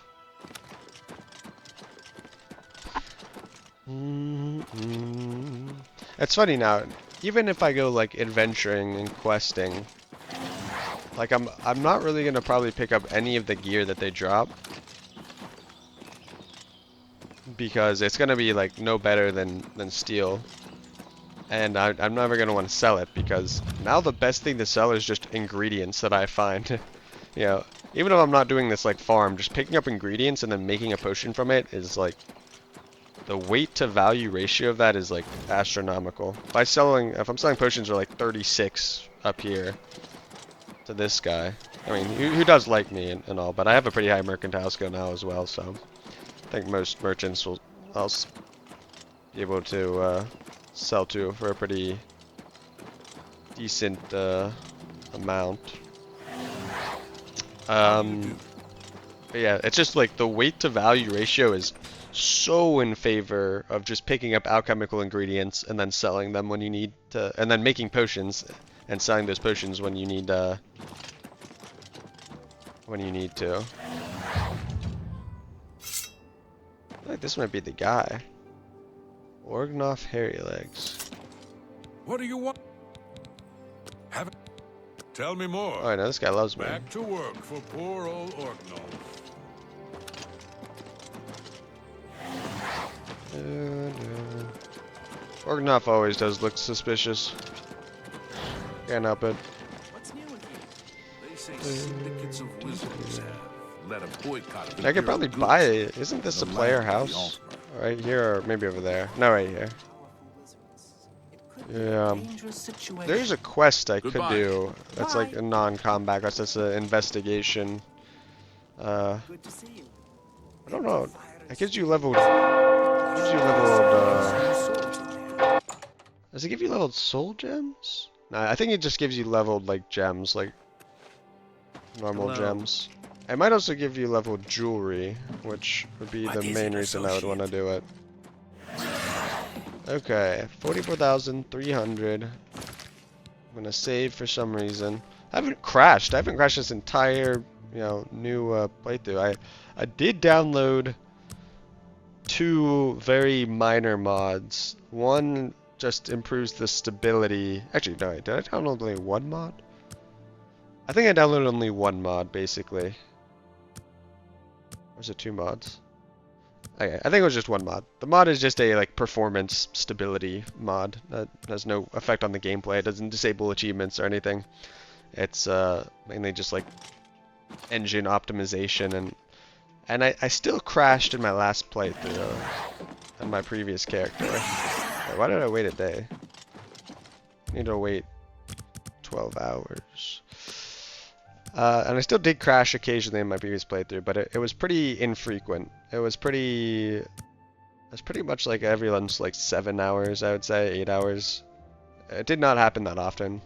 It's funny now, even if I go like adventuring and questing, like I'm not really gonna probably pick up any of the gear that they drop, because it's gonna be like no better than steel, and I'm never gonna want to sell it, because now the best thing to sell is just ingredients that I find. You know, even if I'm not doing this like farm, just picking up ingredients and then making a potion from it is like, the weight to value ratio of that is like astronomical. If I'm selling potions for like 36 up here to this guy, I mean, who does like me and all, but I have a pretty high mercantile skill now as well, so I think most merchants will be able to sell to for a pretty decent amount. But yeah, it's just like the weight to value ratio is so in favor of just picking up alchemical ingredients and then selling them when you need to, and then making potions and selling those potions when you need to. I feel like this might be the guy. Orgnoff Hairy Legs. What do you want? Tell me more. Oh, I know this guy loves me. Back to work for poor old Orgnoff. Orgnoff always does look suspicious. Can't help it. What's new with you? They say syndicates of wizards have led a boycott. I could probably buy it. Isn't this a player house? Right here, or maybe over there? No, right here. Yeah. There's a quest I could do. That's like a non-combat quest. That's an investigation. I don't know. It gives you leveled. Does it give you leveled soul gems? No, I think it just gives you leveled like gems, like normal gems. It might also give you leveled jewelry, which would be the main reason I would want to do it. Okay, 44,300. I'm gonna save for some reason. I haven't crashed this entire, new playthrough. I did download 2 very minor mods. One just improves the stability. Actually, no, did I download only 1 mod? I think I downloaded only 1 mod, basically. Or was it 2 mods? Okay, I think it was just 1 mod. The mod is just a like performance stability mod that has no effect on the gameplay. It doesn't disable achievements or anything. It's mainly just like engine optimization, and I still crashed in my last playthrough on my previous character. Wait, why did I wait a day? I need to wait 12 hours. And I still did crash occasionally in my previous playthrough, but it was pretty infrequent. It was pretty That's pretty much like every lunch, like 7 hours, I would say, 8 hours. It did not happen that often.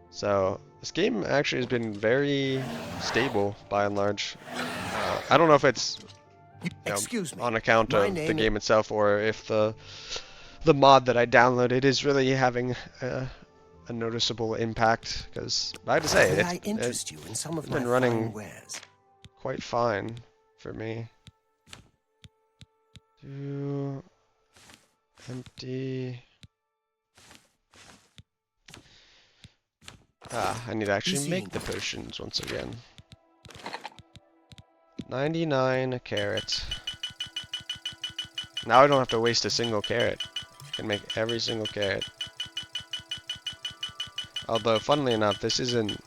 So this game actually has been very stable by and large. I don't know if it's Excuse me. on account My of the name game itself or if the mod that I downloaded is really having a noticeable impact. Because I have to say, May I interest you in some of my been running fine wares? quite fine for me. Empty. I need to actually make the potions once again. 99 carrots. Now I don't have to waste a single carrot. I can make every single carrot. Although, funnily enough, this isn't...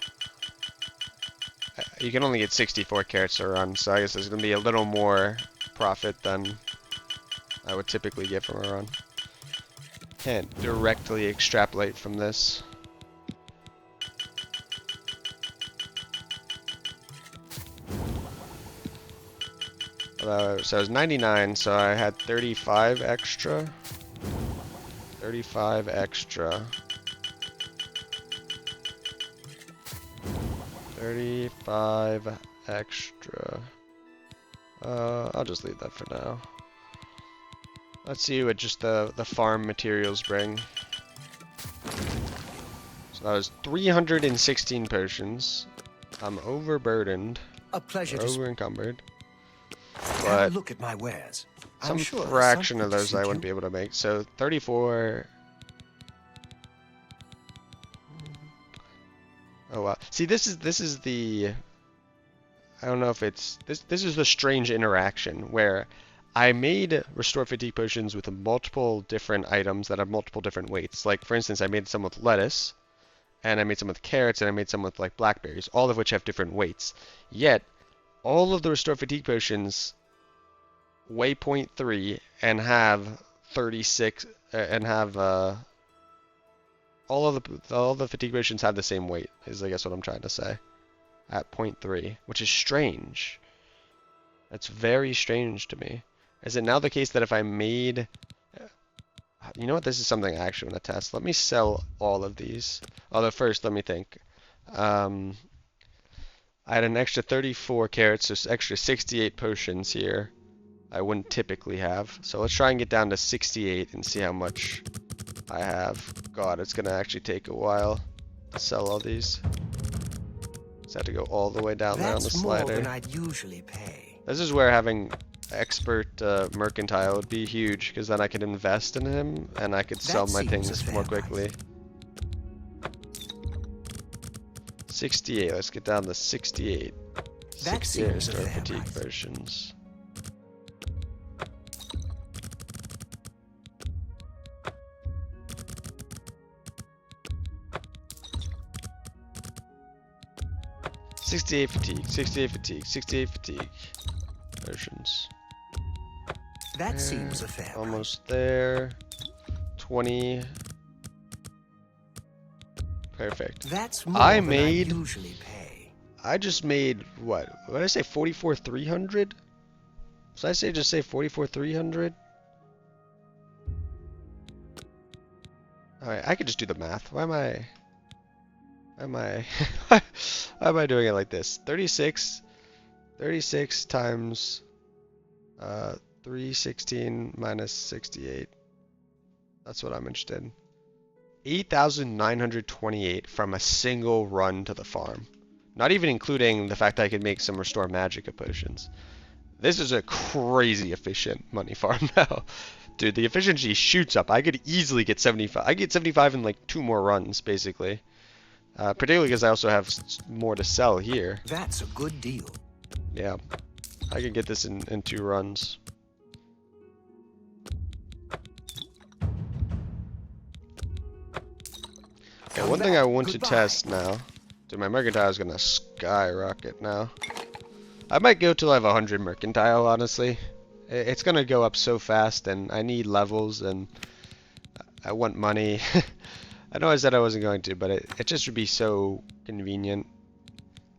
You can only get 64 carrots a run, so I guess there's going to be a little more profit than I would typically get from a run. Can't directly extrapolate from this. So it was 99, so I had 35 extra. 35 extra. 35 extra. I'll just leave that for now. Let's see what just the farm materials bring. So that was 316 potions. I'm overburdened. A pleasure to over encumbered. have But a look at my wares. I'm some sure there's fraction of something to those I suit wouldn't be you. able to make. So 34. Oh wow. See, this is the, I don't know if it's this is the strange interaction where I made restore fatigue potions with multiple different items that have multiple different weights. Like for instance, I made some with lettuce, and I made some with carrots, and I made some with like blackberries, all of which have different weights. Yet all of the restore fatigue potions weigh 0.3 and have 36 and have all of the fatigue potions have the same weight, is I guess what I'm trying to say, at 0.3, which is strange. That's very strange to me. Is it now the case that if I made, you know what, this is something I actually want to test. Let me sell all of these. Although first, let me think. I had an extra 34 carrots, so extra 68 potions here. I wouldn't typically have. So let's try and get down to 68 and see how much I have. God, it's gonna actually take a while to sell all these. Just have to go all the way down there on the slider. More than I'd usually pay. This is where having expert mercantile would be huge, because then I could invest in him and I could sell my things more quickly. 68. Let's get down to 68. 68 restore fatigue versions. $68 fatigue, 68 fatigue, 68 fatigue versions. That seems a fair almost there. 20. Perfect. That's more I than made. I usually pay. I just made what? What did I say? 44,300? Did I say just say 44,300? All right, I could just do the math. Why am I why am I doing it like this? 36 times 316 minus 68. That's what I'm interested in. 8,928 from a single run to the farm. Not even including the fact that I could make some restore magica potions. This is a crazy efficient money farm now. Dude, the efficiency shoots up. I could easily get 75. I get 75 in like 2 more runs, basically. Particularly because I also have more to sell here. That's a good deal. Yeah, I can get this in 2 runs. Okay, one thing I want to test now. Dude, my mercantile is gonna skyrocket now. I might go till I have 100 mercantile, honestly. It's gonna go up so fast, and I need levels, and I want money. I know I said I wasn't going to, but it just would be so convenient.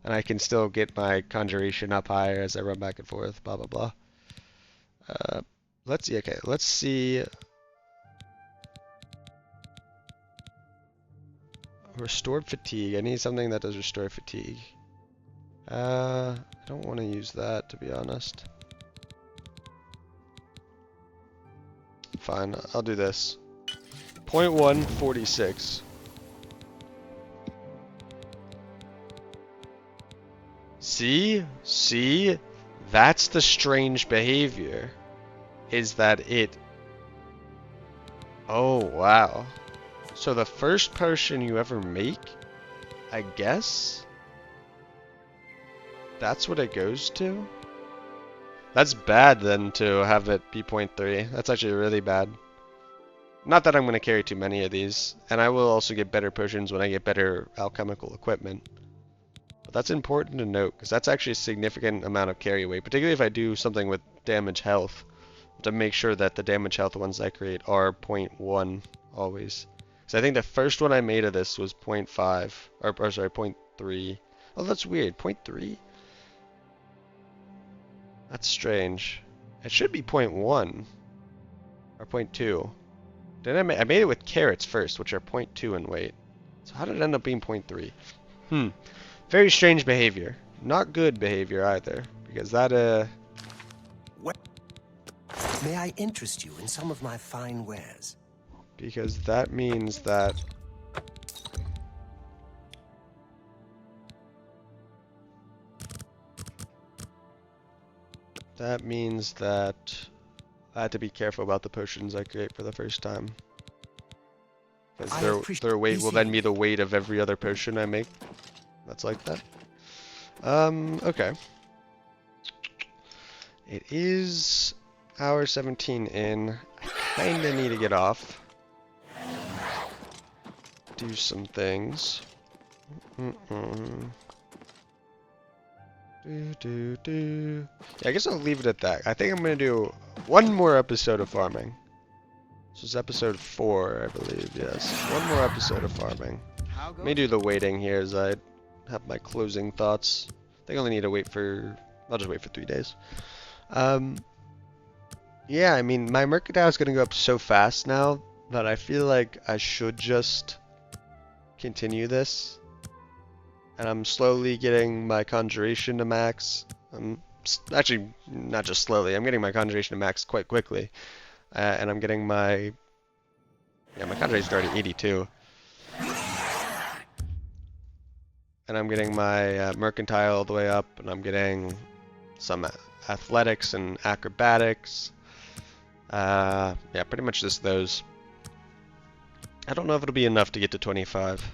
And I can still get my conjuration up higher as I run back and forth, blah blah blah. let's see. Okay, let's see. Restored fatigue. I need something that does restore fatigue. I don't want to use that, to be honest. Fine, I'll do this. 0.146. See? That's the strange behavior. Is that it... Oh, wow. So the first potion you ever make, I guess? That's what it goes to? That's bad then to have it be 0.3. That's actually really bad. Not that I'm going to carry too many of these. And I will also get better potions when I get better alchemical equipment. But that's important to note, because that's actually a significant amount of carry weight, particularly if I do something with damage health, to make sure that the damage health ones I create are 0.1 always. So I think the first one I made of this was 0.5, or sorry, 0.3. Oh, that's weird, 0.3? That's strange. It should be 0.1, or 0.2. Then I made it with carrots first, which are 0.2 in weight. So how did it end up being 0.3? Very strange behavior. Not good behavior either, because that, May I interest you in some of my fine wares? Because that means that... That means that I had to be careful about the potions I create for the first time. Because their weight will then be the weight of every other potion I make. That's like that. Okay. It is hour 17 in. I kinda need to get off. Do some things. Yeah, I guess I'll leave it at that. I think I'm gonna do one more episode of farming. This is episode 4, I believe, yes. One more episode of farming. Let me do the waiting here as I have my closing thoughts. I think I only need to wait for... I'll just wait for 3 days. Yeah, I mean, my mercantile is gonna go up so fast now that I feel like I should just continue this. And I'm slowly getting my conjuration to max. Actually, not just slowly. I'm getting my conjuration to max quite quickly. And I'm getting my... Yeah, my conjuration's already 82. And I'm getting my mercantile all the way up. And I'm getting some athletics and acrobatics. Yeah, pretty much just those. I don't know if it'll be enough to get to 25.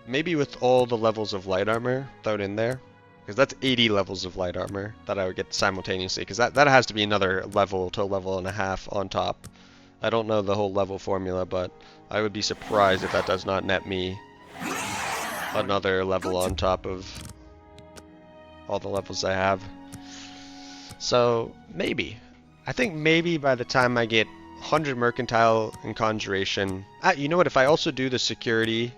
Maybe with all the levels of light armor thrown in there. Because that's 80 levels of light armor that I would get simultaneously. Because that has to be another level to a level and a half on top. I don't know the whole level formula, but I would be surprised if that does not net me another level on top of all the levels I have. So, maybe. I think maybe by the time I get 100 mercantile and conjuration... you know what? If I also do the security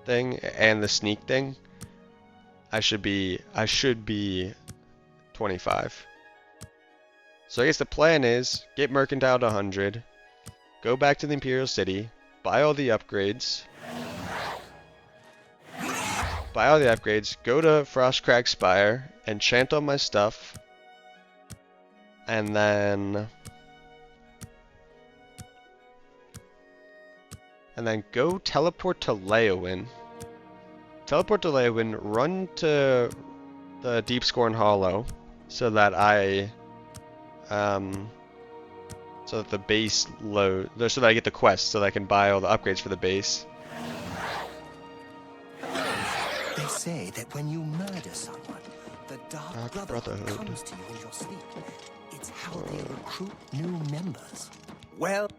thing and the sneak thing, I should be 25. So I guess the plan is get mercantile to 100, go back to the Imperial City, buy all the upgrades, go to Frostcrag Spire, enchant all my stuff, and then go teleport to Leowin. Run to the Deep Scorn Hollow so that so that the base load, so that I get the quest, so that I can buy all the upgrades for the base. They say that when you murder someone, the Dark Brotherhood comes to you in your sleep. It's how they recruit new members. Well,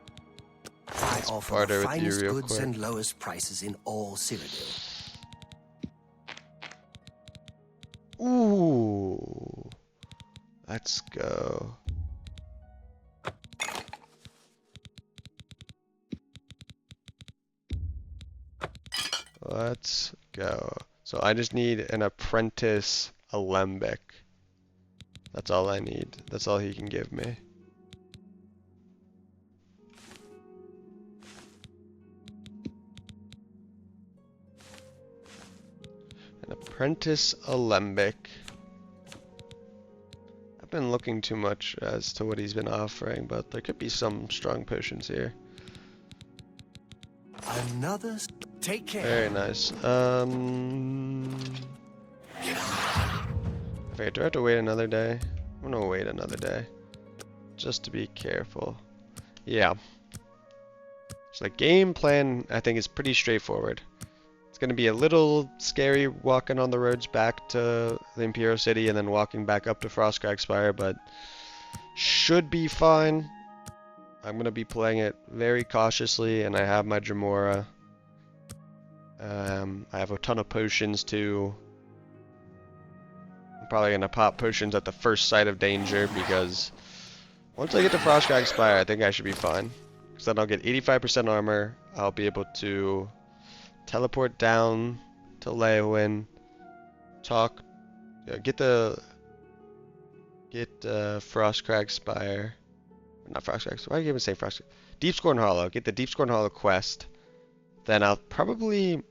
I offer the finest goods and lowest prices in all Cyrodiil. Ooh. Let's go. Let's go. So I just need an apprentice alembic. That's all I need. That's all he can give me. Apprentice Alembic. I've been looking too much as to what he's been offering, but there could be some strong potions here. Another. Take care. Very nice. Okay, do I have to wait another day? I'm gonna wait another day. Just to be careful. Yeah. So the game plan, I think, is pretty straightforward. It's gonna be a little scary walking on the roads back to the Imperial City and then walking back up to Frostcrag Spire, but should be fine. I'm gonna be playing it very cautiously, and I have my Dremora. I have a ton of potions too. I'm probably gonna pop potions at the first sight of danger, because once I get to Frostcrag Spire, I think I should be fine. Because then I'll get 85% armor. I'll be able to teleport down to Leowin, get Frostcrag Spire. Not Frostcrag. Why do you even say Frostcrag? Deepscorn Hollow. Get the Deepscorn Hollow quest. Then I'll probably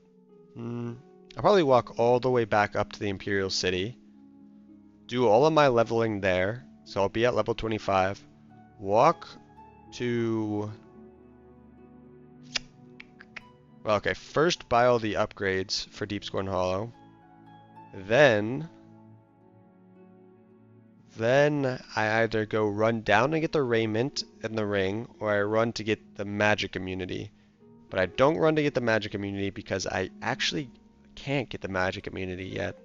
walk all the way back up to the Imperial City. Do all of my leveling there. So I'll be at level 25. Walk to... Well, okay. First buy all the upgrades for Deepscorn Hollow. Then I either go run down and get the raiment and the ring, or I run to get the magic immunity. But I don't run to get the magic immunity because I actually can't get the magic immunity yet.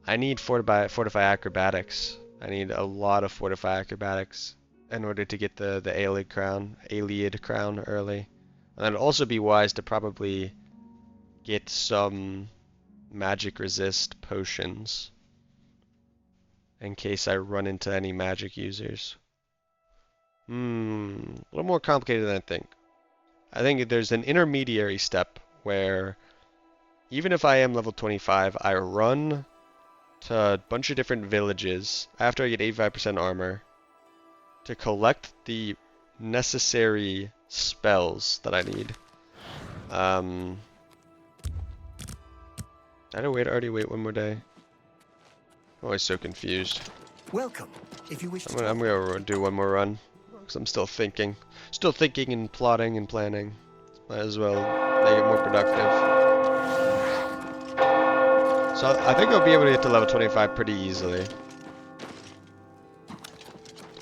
I need Fortify Acrobatics. I need a lot of Fortify Acrobatics in order to get the Aelid crown early. And it'd also be wise to probably get some magic resist potions in case I run into any magic users. A little more complicated than I think. I think there's an intermediary step where even if I am level 25, I run to a bunch of different villages after I get 85% armor to collect the necessary spells that I need. I already wait one more day. I'm always so confused. Welcome. If you wish to. I'm gonna do one more run because I'm still thinking and plotting and planning. Might as well make it more productive. So I think I'll be able to get to level 25 pretty easily.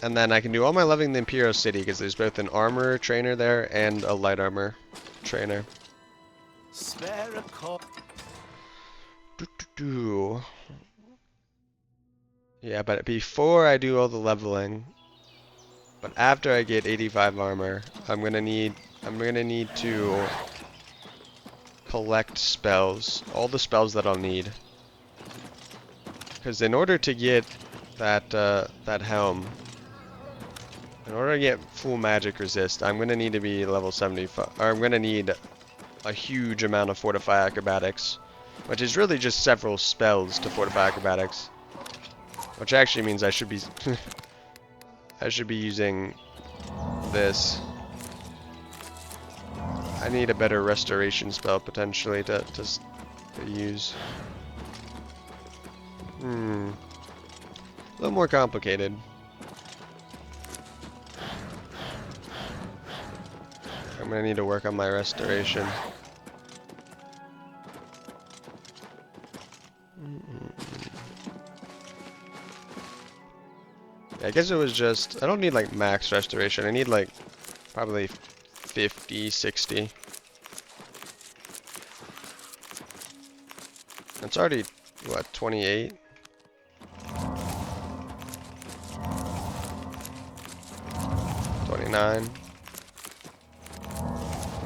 And then I can do all my leveling in the Imperial City because there's both an armor trainer there and a light armor trainer. Spare a cop. Yeah, but before I do all the leveling, but after I get 85 armor, I'm gonna need to collect spells, all the spells that I'll need. Because in order to get that helm, in order to get full magic resist, I'm gonna need to be level 75, or I'm gonna need a huge amount of Fortify Acrobatics, which is really just several spells to Fortify Acrobatics, which actually means I should be I should be using this. I need a better restoration spell potentially to use. A little more complicated. I'm gonna need to work on my restoration. I guess it was just, I don't need like max restoration. I need like probably 50, 60. It's already, what, 28?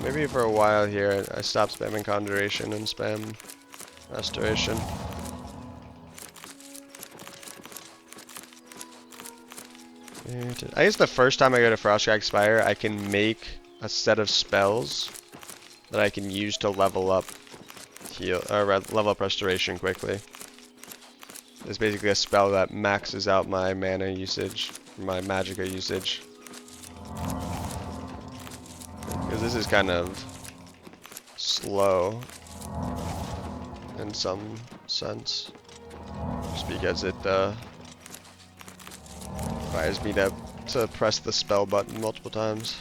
Maybe for a while here I stopped spamming Conjuration and spam Restoration. I guess the first time I go to Frostcrag Spire, I can make a set of spells that I can use to level up level up Restoration quickly. It's basically a spell that maxes out my mana usage, my magicka usage. Because this is kind of slow. in some sense. Just because it requires me to press the spell button multiple times.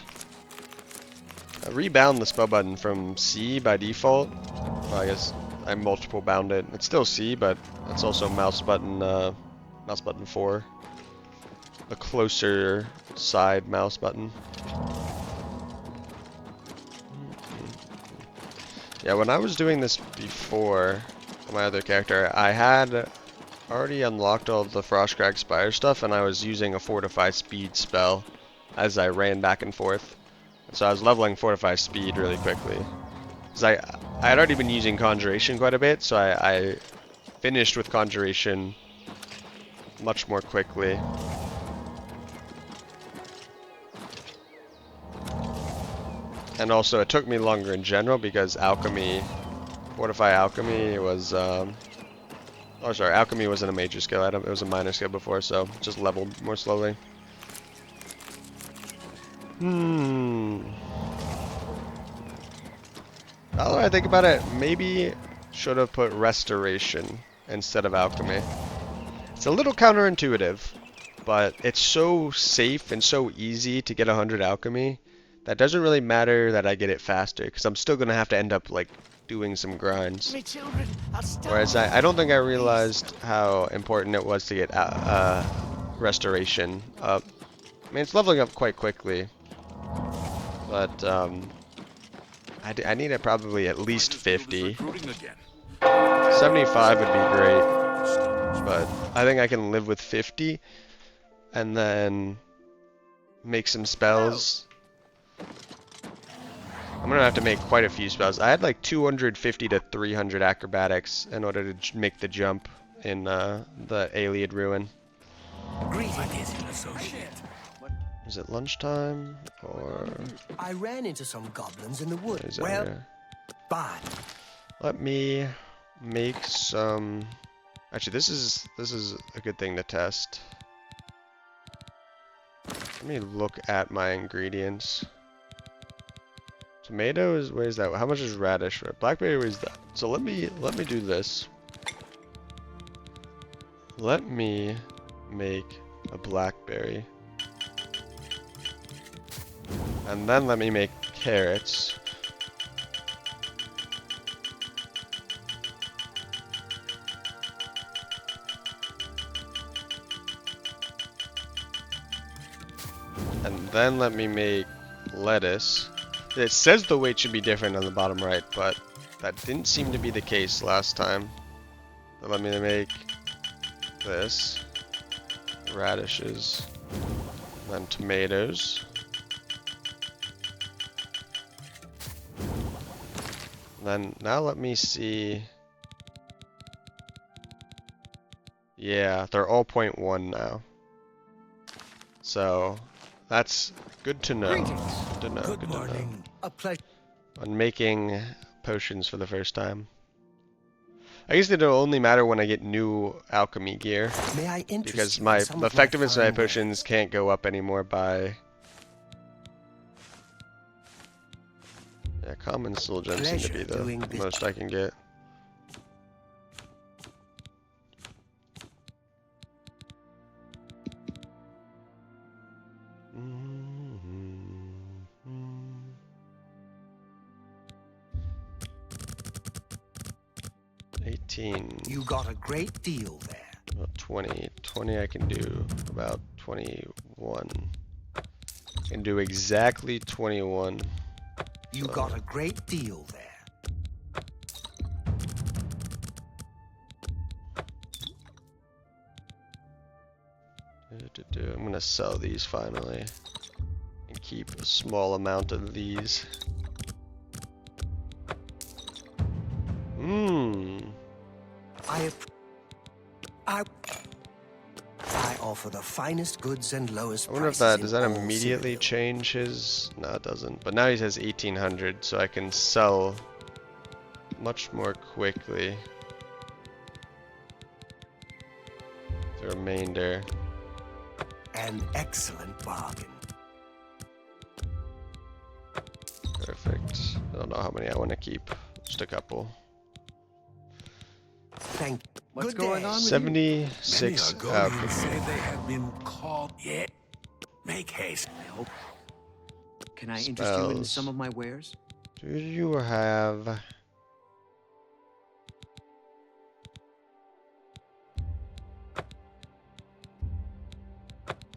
I rebound the spell button from C by default. Well, I guess I multiple bound it. It's still C, but it's also mouse button 4. The closer side mouse button. Yeah, when I was doing this before, my other character, I had already unlocked all the Frostcrag Spire stuff, and I was using a Fortify Speed spell as I ran back and forth. So I was leveling Fortify Speed really quickly. Because I had already been using Conjuration quite a bit, so I finished with Conjuration much more quickly. And also, it took me longer in general because Alchemy, Fortify Alchemy was, Alchemy wasn't a major skill item, it was a minor skill before, so just leveled more slowly. Now that I think about it, maybe should have put Restoration instead of Alchemy. It's a little counterintuitive, but it's so safe and so easy to get 100 Alchemy. That doesn't really matter that I get it faster, because I'm still going to have to end up, like, doing some grinds. Whereas I don't think I realized how important it was to get Restoration up. I mean, it's leveling up quite quickly, but I need it probably at least 50. 75 would be great, but I think I can live with 50, and then make some spells. I'm gonna have to make quite a few spells. I had like 250 to 300 acrobatics in order to make the jump in the Alid Ruin. Is it lunchtime or? I ran into some goblins in the woods. Well, bad. Let me make some. Actually, this is a good thing to test. Let me look at my ingredients. Tomatoes, where's that? How much is radish? Blackberry, where's that? So let me do this. Let me make a blackberry. And then let me make carrots. And then let me make lettuce. It says the weight should be different on the bottom right, but that didn't seem to be the case last time. So let me make this. Radishes. Then tomatoes. Then now let me see. Yeah, they're all 0.1 now. So that's good to know. Good to know. Good morning. A pleasure. On making potions for the first time. I guess it'll only matter when I get new alchemy gear. May I because the effectiveness of my potions can't go up anymore by. Yeah, common soul gems seem to be the most I can get. You got a great deal there. About 20. 20 I can do about 21. I can do exactly 21. You got a great deal there. I'm gonna sell these finally. And keep a small amount of these. I offer the finest goods and lowest I wonder if prices. does that immediately change his? No, it doesn't. But now he has 1800, so I can sell much more quickly. The remainder. An excellent bargain. Perfect. I don't know how many I want to keep. Just a couple. Thank What's Good going day. on with you? 76 Many are up. going to say they have been called. Yeah. Make haste. I hope. Can I interest you in Spells. some of my wares? Do you have...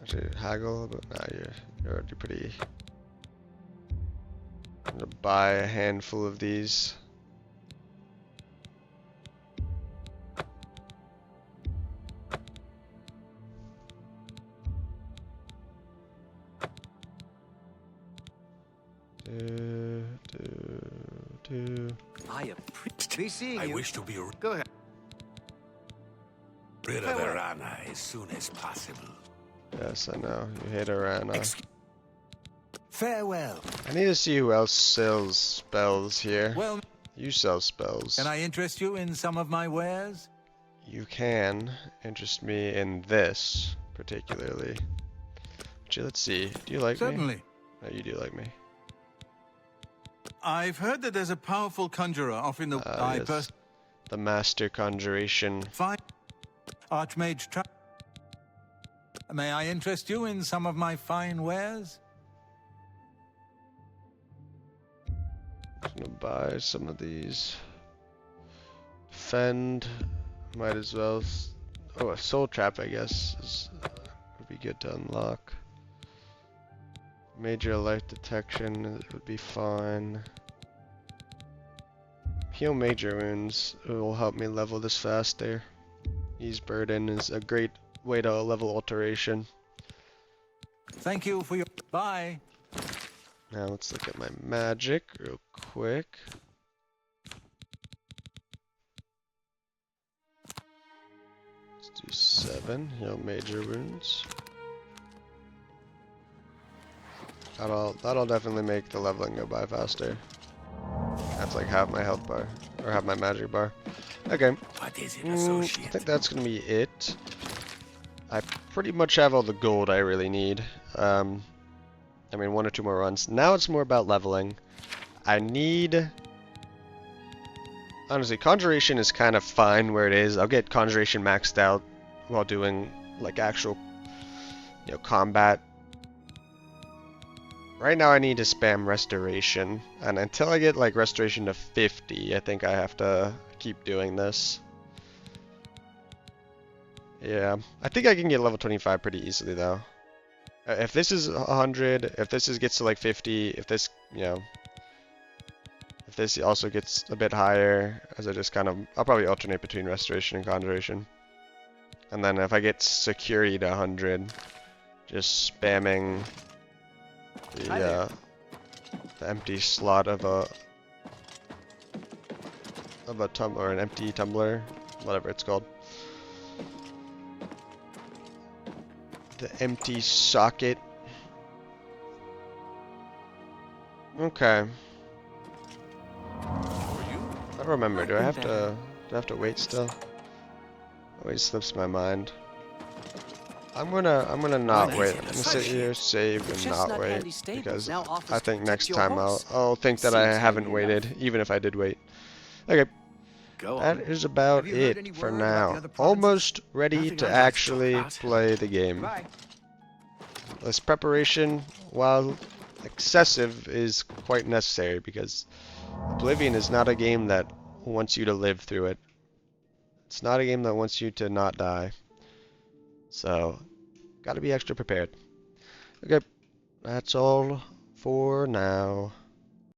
Actually, haggle, but nah, you're already pretty... I'm gonna buy a handful of these. I appreciate seeing I you. wish to be Go ahead. rid of Arana as soon as possible. Yes, I know. You hate Arana. Farewell. I need to see who else sells spells here. Well, You sell spells. can I interest you in some of my wares? You can interest me in this, particularly. Actually, let's see. Do you like me? Certainly. No, you do like me. I've heard that there's a powerful conjurer offering the Yes. The Master Conjuration. fine Archmage Trap. May I interest you in some of my fine wares? I'm gonna buy some of these. Defend. Might as well. Oh, a soul trap, I guess, would be good to unlock. Major life detection would be fine. Heal major wounds. It will help me level this faster. Ease burden is a great way to level alteration. Thank you for your... Bye. Now let's look at my magic real quick. Let's do 7. Heal major wounds. That'll definitely make the leveling go by faster. That's like half my health bar, or half my magic bar. Okay. What is it, I associate? think that's gonna be it. I pretty much have all the gold I really need. I mean, 1 or 2 more runs. Now it's more about leveling. I need... Honestly, Conjuration is kind of fine where it is. I'll get Conjuration maxed out while doing, like, actual, combat. Right now I need to spam Restoration. And until I get, like, Restoration to 50, I think I have to keep doing this. Yeah, I think I can get level 25 pretty easily, though. If this is 100, if this gets to like 50, if this, if this also gets a bit higher, as I just I'll probably alternate between Restoration and Conjuration. And then if I get Security to 100, just spamming the empty slot of a tumbler, an empty tumbler, whatever it's called. The empty socket. Okay. I don't remember. Do I have to wait still? Always slips my mind. I'm gonna not wait. I'm gonna sit here, save, and not wait because I think next time I'll think that I haven't waited, even if I did wait. Okay. That is about it for now. Almost ready to actually play the game. This preparation, while excessive, is quite necessary because Oblivion is not a game that wants you to live through it. It's not a game that wants you to not die. So, gotta be extra prepared. Okay, that's all for now.